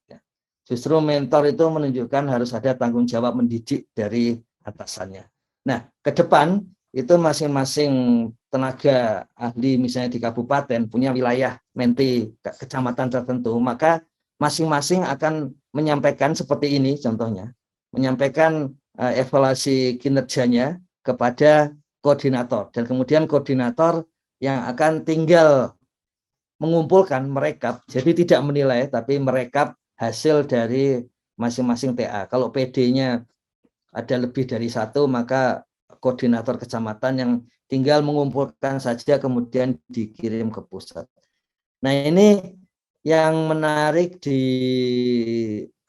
Justru mentor itu menunjukkan harus ada tanggung jawab mendidik dari atasannya. Nah, ke depan itu masing-masing tenaga ahli misalnya di kabupaten punya wilayah menti kecamatan tertentu, maka masing-masing akan menyampaikan seperti ini contohnya, menyampaikan evaluasi kinerjanya kepada koordinator, dan kemudian koordinator yang akan tinggal mengumpulkan, merekap, jadi tidak menilai tapi merekap hasil dari masing-masing TA. Kalau PD-nya ada lebih dari satu, maka koordinator kecamatan yang tinggal mengumpulkan saja kemudian dikirim ke pusat. Nah, ini yang menarik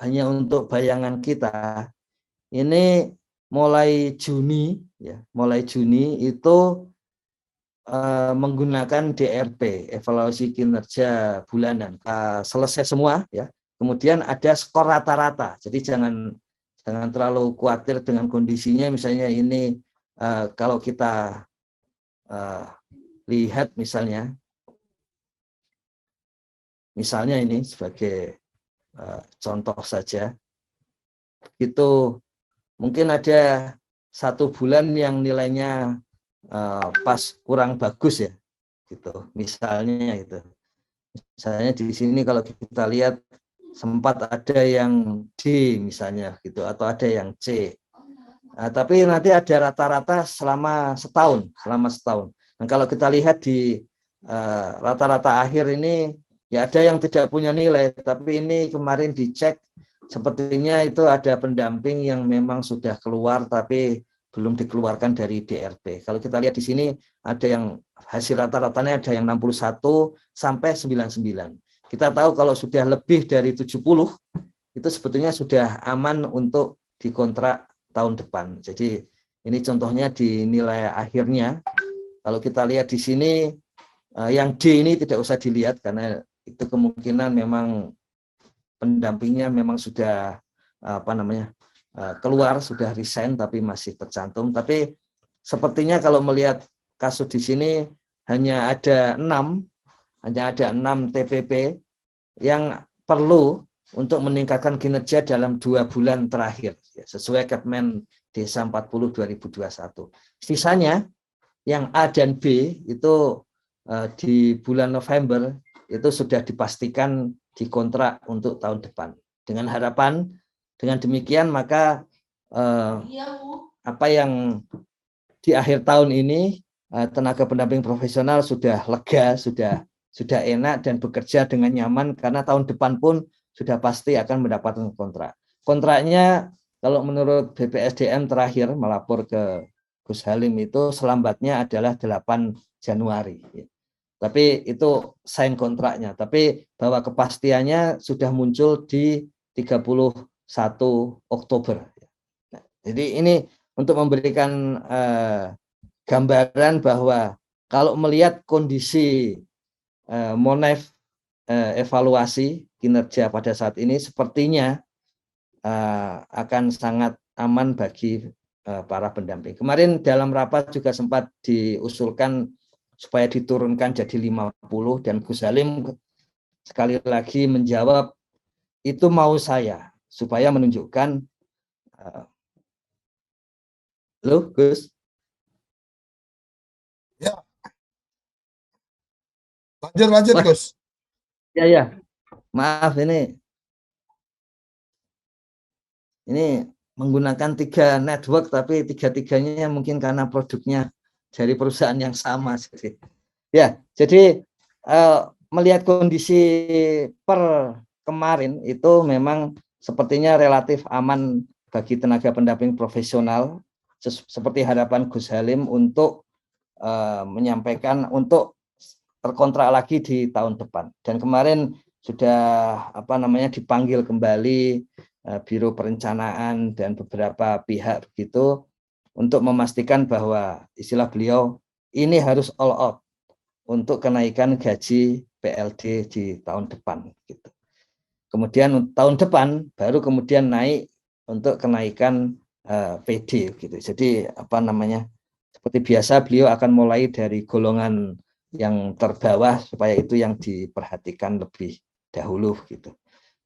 hanya untuk bayangan kita, ini mulai Juni itu menggunakan DRP, evaluasi kinerja bulanan, selesai semua ya. Kemudian ada skor rata-rata. Jadi jangan terlalu khawatir dengan kondisinya. Misalnya ini kalau kita lihat misalnya ini sebagai contoh saja, itu mungkin ada 1 bulan yang nilainya pas kurang bagus ya, gitu. Misalnya di sini kalau kita lihat sempat ada yang D misalnya gitu, atau ada yang C. Nah, tapi nanti ada rata-rata selama setahun. Dan kalau kita lihat di rata-rata akhir ini, ya ada yang tidak punya nilai, tapi ini kemarin dicek sepertinya itu ada pendamping yang memang sudah keluar tapi belum dikeluarkan dari DRP. Kalau kita lihat di sini ada yang hasil rata-ratanya ada yang 61 sampai 99. Kita tahu kalau sudah lebih dari 70 itu sebetulnya sudah aman untuk dikontrak tahun depan. Jadi ini contohnya di nilai akhirnya. Kalau kita lihat di sini yang D ini tidak usah dilihat karena itu kemungkinan memang pendampingnya memang sudah keluar, sudah resign tapi masih tercantum. Tapi sepertinya kalau melihat kasus di sini hanya ada 6 TPP yang perlu untuk meningkatkan kinerja dalam 2 bulan terakhir, ya, sesuai Kepmen Desa 40 2021. Sisanya yang A dan B itu di bulan November itu sudah dipastikan dikontrak untuk tahun depan. Dengan harapan dengan demikian maka apa yang di akhir tahun ini tenaga pendamping profesional sudah lega, sudah enak dan bekerja dengan nyaman karena tahun depan pun sudah pasti akan mendapatkan kontrak. Kontraknya kalau menurut BPSDM terakhir melapor ke Gus Halim itu selambatnya adalah 8 Januari. Tapi itu sign kontraknya. Tapi bahwa kepastiannya sudah muncul di 31 Oktober. Nah, jadi ini untuk memberikan gambaran bahwa kalau melihat kondisi Monef evaluasi kinerja pada saat ini sepertinya akan sangat aman bagi para pendamping. Kemarin dalam rapat juga sempat diusulkan supaya diturunkan jadi 50 dan Gus Halim sekali lagi menjawab itu mau saya supaya menunjukkan Halo Gus. Ya. Lanjut Gus. Ya. Maaf ini menggunakan 3 network tapi 3-3-nya mungkin karena produknya dari perusahaan yang sama. Ya, jadi melihat kondisi per kemarin itu memang sepertinya relatif aman bagi tenaga pendamping profesional seperti harapan Gus Halim untuk menyampaikan untuk terkontrak lagi di tahun depan. Dan kemarin sudah dipanggil kembali Biro Perencanaan dan beberapa pihak begitu untuk memastikan bahwa istilah beliau ini harus all out untuk kenaikan gaji PLD di tahun depan gitu. Kemudian tahun depan baru kemudian naik untuk kenaikan PD gitu. Jadi seperti biasa beliau akan mulai dari golongan yang terbawah supaya itu yang diperhatikan lebih dahulu gitu.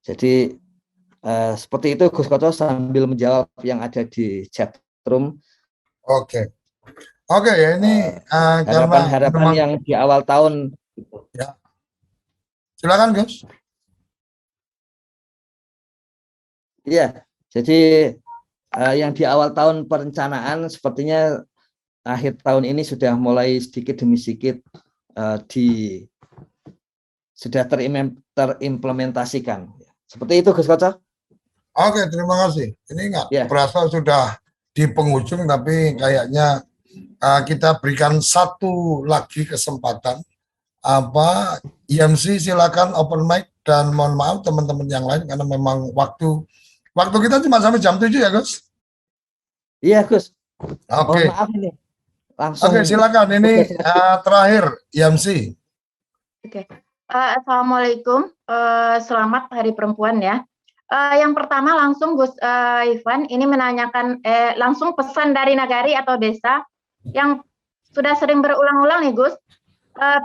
Jadi seperti itu Gus Koco sambil menjawab yang ada di chat room. Oke ya ini harapan yang di awal tahun. Ya. Silakan Gus. Iya, jadi yang di awal tahun perencanaan sepertinya akhir tahun ini sudah mulai sedikit demi sedikit sudah terimplementasikan. Seperti itu Gus Koco. Oke, terima kasih. Ini berasa sudah di penghujung tapi kayaknya kita berikan satu lagi kesempatan. IMC silakan open mic dan mohon maaf teman-teman yang lain karena memang waktu kita cuma sampai jam 7 ya Gus? Iya Gus. Oke. Maaf ini. Langsung. Oke, silakan ini terakhir IMC. Oke. Assalamualaikum. Selamat Hari Perempuan ya. Yang pertama langsung Gus Ivan ini menanyakan langsung pesan dari nagari atau desa yang sudah sering berulang-ulang nih Gus.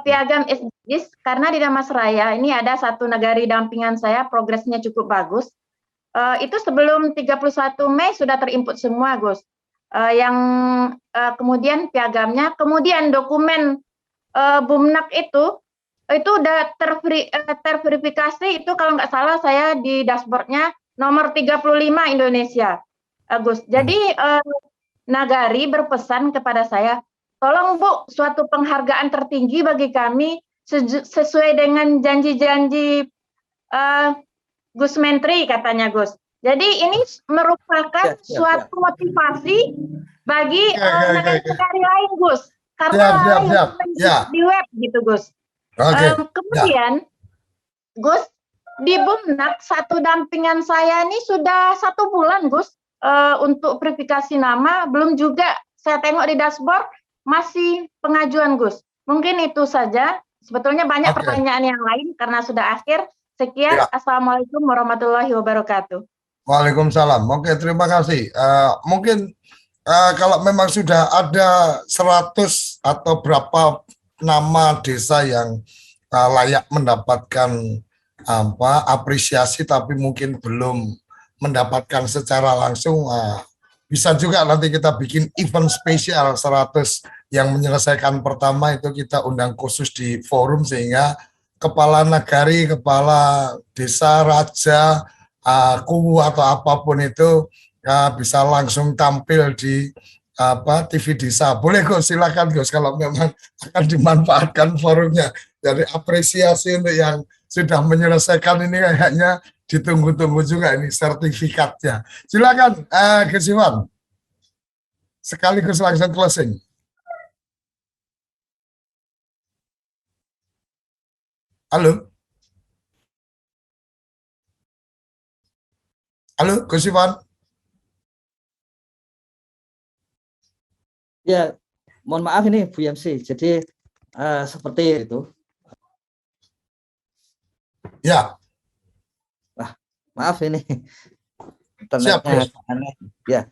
Piagam SDGs karena di Damasraya ini ada satu nagari dampingan saya progresnya cukup bagus. Itu sebelum 31 Mei sudah terinput semua Gus. Kemudian piagamnya, kemudian dokumen Bumnak itu udah terverifikasi itu kalau nggak salah saya di dashboardnya nomor 35 Indonesia, Gus. Jadi Nagari berpesan kepada saya, tolong Bu, suatu penghargaan tertinggi bagi kami sesuai dengan janji-janji Gus Menteri katanya Gus. Jadi ini merupakan suatu motivasi bagi negara lain Gus. Karena di web gitu Gus. Kemudian Gus di Bumnak satu dampingan saya ini sudah 1 bulan Gus untuk verifikasi nama, belum juga saya tengok di dashboard masih pengajuan Gus. Mungkin itu saja. Sebetulnya banyak pertanyaan yang lain karena sudah akhir. Sekian. Assalamualaikum warahmatullahi wabarakatuh. Waalaikumsalam. Oke, terima kasih. Mungkin kalau memang sudah ada 100 atau berapa nama desa yang layak mendapatkan apresiasi tapi mungkin belum mendapatkan secara langsung. Bisa juga nanti kita bikin event spesial 100 yang menyelesaikan pertama itu kita undang khusus di forum sehingga kepala nagari, kepala desa, raja, kuwu atau apapun itu bisa langsung tampil di TV desa. Boleh Gus, silakan Gus kalau memang akan dimanfaatkan forumnya. Jadi apresiasi untuk yang sudah menyelesaikan ini kayaknya ditunggu-tunggu juga ini sertifikatnya. Silakan Gus Iwan. Sekaligus langsung closing. Halo. Halo, Gus Iwan. Ya, mohon maaf ini Bu Yamsi. Jadi seperti itu. Ya. Maaf ini. Siap, aneh. Ya.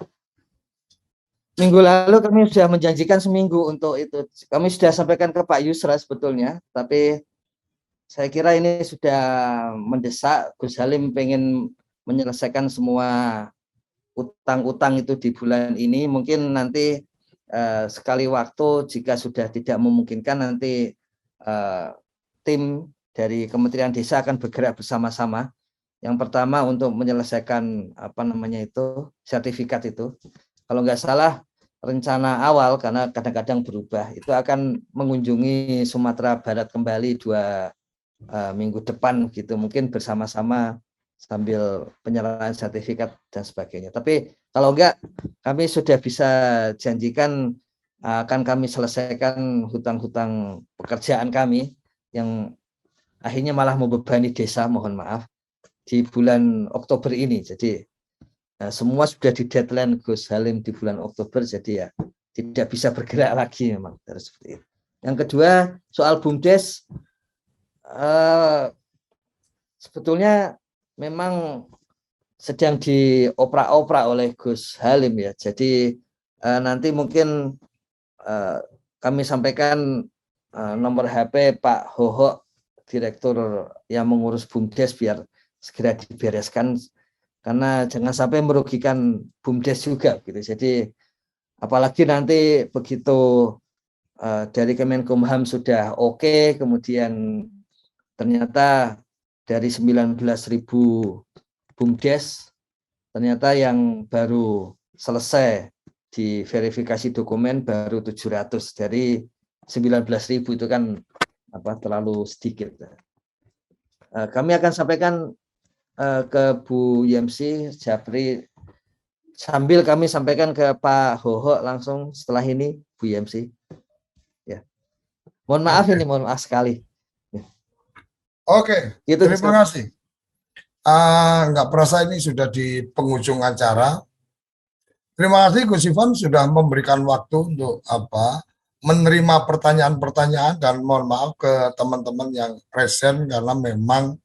Minggu lalu kami sudah menjanjikan seminggu untuk itu. Kami sudah sampaikan ke Pak Yusra sebetulnya, tapi saya kira ini sudah mendesak. Gus Halim pengen menyelesaikan semua utang-utang itu di bulan ini. Mungkin nanti sekali waktu jika sudah tidak memungkinkan nanti tim dari Kementerian Desa akan bergerak bersama-sama. Yang pertama untuk menyelesaikan sertifikat itu. Kalau nggak salah rencana awal karena kadang-kadang berubah itu akan mengunjungi Sumatera Barat kembali 2 minggu depan gitu, mungkin bersama-sama sambil penyerahan sertifikat dan sebagainya. Tapi kalau enggak, kami sudah bisa janjikan akan kami selesaikan hutang-hutang pekerjaan kami yang akhirnya malah membebani desa, mohon maaf, di bulan Oktober ini. Jadi semua sudah di deadline Gus Halim di bulan Oktober, jadi ya tidak bisa bergerak lagi memang harus seperti itu. Yang kedua soal BUMDes, sebetulnya memang sedang dioprak-oprak oleh Gus Halim ya. Jadi nanti mungkin kami sampaikan nomor HP Pak Hoho, direktur yang mengurus BUMDes biar segera dibereskan. Karena jangan sampai merugikan BUMDes juga gitu. Jadi apalagi nanti begitu dari Kemenkumham sudah oke, kemudian ternyata dari 19.000 BUMDes ternyata yang baru selesai di verifikasi dokumen baru 700 dari 19.000 itu kan terlalu sedikit. Kami akan sampaikan ke Bu Yamsi Japri sambil kami sampaikan ke Pak Hoho langsung setelah ini Bu Yamsi. Ya. Mohon maaf ini, mohon maaf sekali. Ya. Oke, gitu, terima kasih. Nggak perasa ini sudah di penghujung acara. Terima kasih Gus Ivan sudah memberikan waktu untuk menerima pertanyaan-pertanyaan dan mohon maaf ke teman-teman yang present karena memang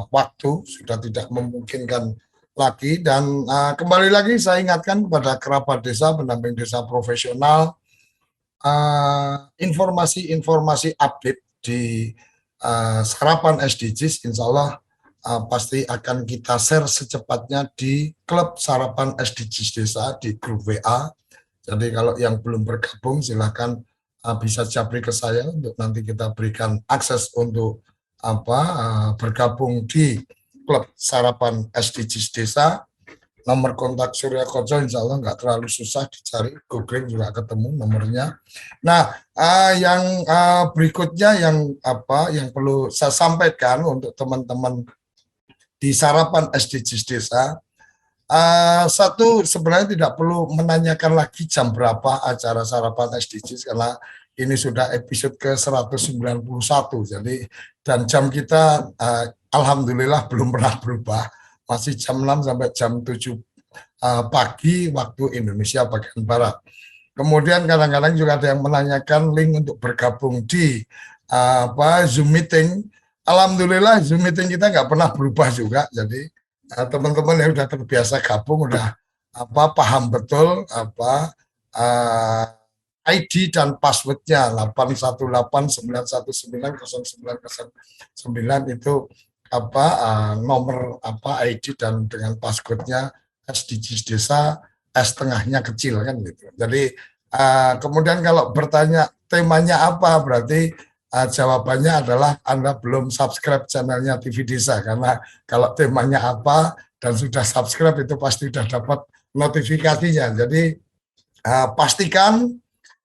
waktu sudah tidak memungkinkan lagi. Dan kembali lagi saya ingatkan kepada kerabat desa, pendamping desa profesional, informasi-informasi update di sarapan SDGs insya Allah pasti akan kita share secepatnya di klub sarapan SDGs desa di grup WA. Jadi kalau yang belum bergabung silahkan bisa japri ke saya untuk nanti kita berikan akses untuk bergabung di klub sarapan SDGs desa. Nomor kontak Surya Koco insya Allah nggak terlalu susah dicari, googling juga ketemu nomornya. Nah, yang berikutnya yang perlu saya sampaikan untuk teman-teman di sarapan SDGs desa, satu sebenarnya tidak perlu menanyakan lagi jam berapa acara sarapan SDGs karena ini sudah episode ke-191, jadi dan jam kita alhamdulillah belum pernah berubah, masih jam 6 sampai jam 7 pagi waktu Indonesia bagian Barat. Kemudian kadang-kadang juga ada yang menanyakan link untuk bergabung di Zoom meeting. Alhamdulillah Zoom meeting kita nggak pernah berubah juga, jadi teman-teman yang sudah terbiasa gabung udah paham betul ID dan passwordnya 81891909009 itu nomor ID dan dengan passwordnya SDGs desa, S tengahnya kecil kan gitu. Jadi kemudian kalau bertanya temanya apa, berarti jawabannya adalah Anda belum subscribe channelnya TV Desa, karena kalau temanya apa dan sudah subscribe itu pasti sudah dapat notifikasinya. Jadi pastikan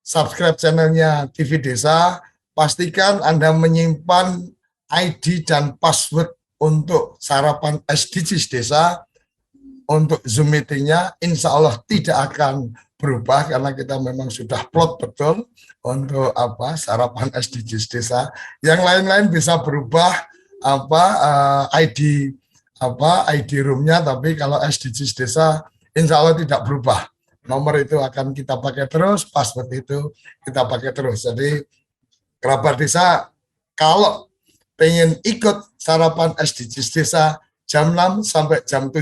subscribe channelnya TV Desa, pastikan Anda menyimpan ID dan password untuk sarapan SDGs Desa. Untuk Zoom meetingnya insya Allah tidak akan berubah karena kita memang sudah plot betul untuk sarapan SDGs Desa. Yang lain-lain bisa berubah ID roomnya, tapi kalau SDGs Desa insya Allah tidak berubah. Nomor itu akan kita pakai terus, password itu kita pakai terus. Jadi kerabat desa kalau pengen ikut sarapan SDGs Desa jam 6 sampai jam 7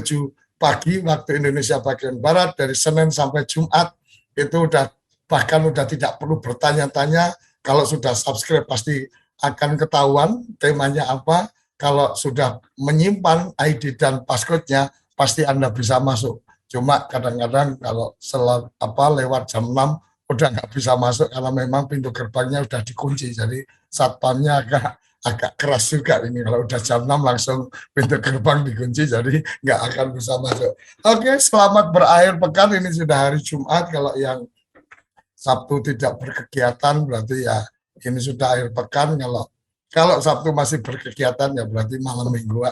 pagi waktu Indonesia bagian Barat, dari Senin sampai Jumat, itu bahkan udah tidak perlu bertanya-tanya. Kalau sudah subscribe pasti akan ketahuan temanya apa. Kalau sudah menyimpan ID dan passwordnya pasti Anda bisa masuk. Cuma kadang-kadang kalau lewat jam 6 udah nggak bisa masuk karena memang pintu gerbangnya udah dikunci. Jadi satpamnya agak keras juga ini, kalau udah jam 6 langsung pintu gerbang dikunci, jadi nggak akan bisa masuk. Oke, selamat berakhir pekan, ini sudah hari Jumat. Kalau yang Sabtu tidak berkegiatan berarti ya ini sudah akhir pekan. Kalau Sabtu masih berkegiatan ya berarti malam minggu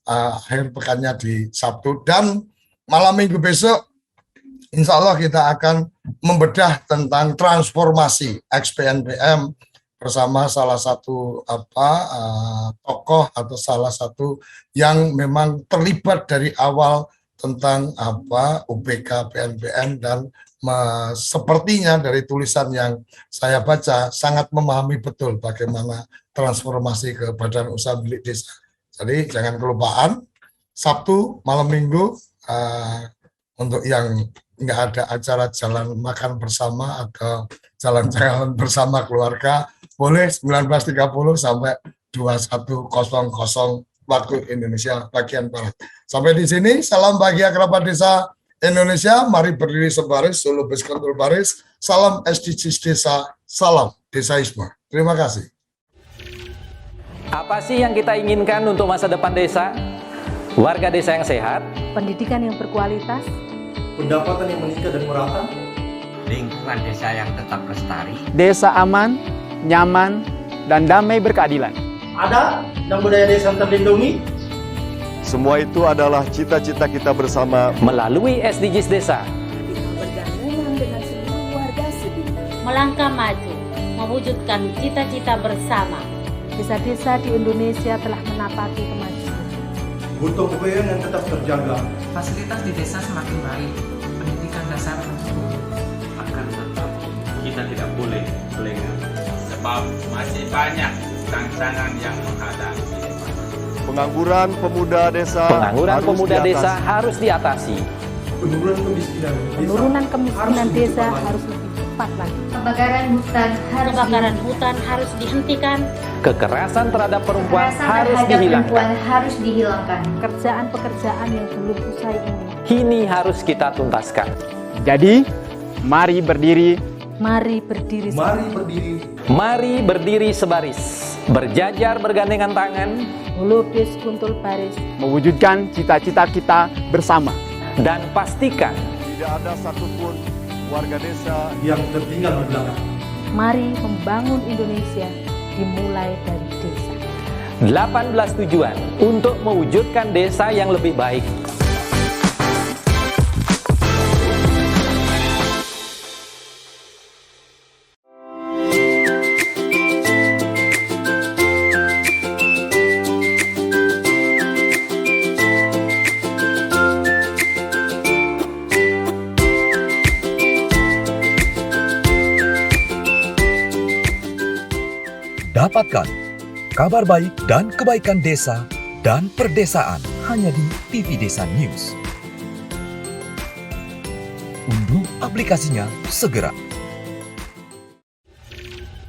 akhir pekannya di Sabtu. Dan malam minggu besok insya Allah kita akan membedah tentang transformasi XPNPM bersama salah satu tokoh atau salah satu yang memang terlibat dari awal tentang UPK PNPM, dan sepertinya dari tulisan yang saya baca sangat memahami betul bagaimana transformasi ke badan usaha milik desa. Jadi jangan kelupaan Sabtu malam minggu untuk yang nggak ada acara jalan makan bersama atau jalan-jalan bersama keluarga, boleh 19.30 sampai 21.00 waktu Indonesia bagian Barat. Sampai di sini, salam bahagia kerabat desa Indonesia. Mari berdiri sebaris, solo base control baris. Salam SDGs Desa, salam desaisme. Terima kasih. Apa sih yang kita inginkan untuk masa depan desa? Warga desa yang sehat, pendidikan yang berkualitas, pendapatan yang meningkat dan merata, lingkungan desa yang tetap lestari, desa aman, nyaman, dan damai berkeadilan. Ada dan budaya desa terlindungi. Semua itu adalah cita-cita kita bersama melalui SDGs Desa. bergandeng dengan seluruh warga sedunia. Melangkah maju, mewujudkan cita-cita bersama. Desa-desa di Indonesia telah menapaki kemajuan. Gotong royong yang tetap terjaga. Fasilitas di desa semakin baik, pendidikan dasar mencukupi. Akan tetap kita tidak boleh lengah, sebab masih banyak tantangan yang menghadapi. pengangguran pemuda desa. Harus diatasi. Penurunan kemiskinan desa harus lebih cepat lagi. Kebakaran hutan harus dihentikan. Kekerasan terhadap perempuan harus dihilangkan. Pekerjaan-pekerjaan yang belum usai ini harus kita tuntaskan. Jadi, mari berdiri. Mari berdiri. Mari berdiri sebaris. Berjajar bergandengan tangan. Melukis kuntul baris. Mewujudkan cita-cita kita bersama. Dan pastikan tidak ada satupun warga desa yang tertinggal di belakang. Mari membangun Indonesia dimulai dari desa. 18 tujuan untuk mewujudkan desa yang lebih baik. Dapatkan kabar baik dan kebaikan desa dan perdesaan hanya di TV Desa News. Unduh aplikasinya segera.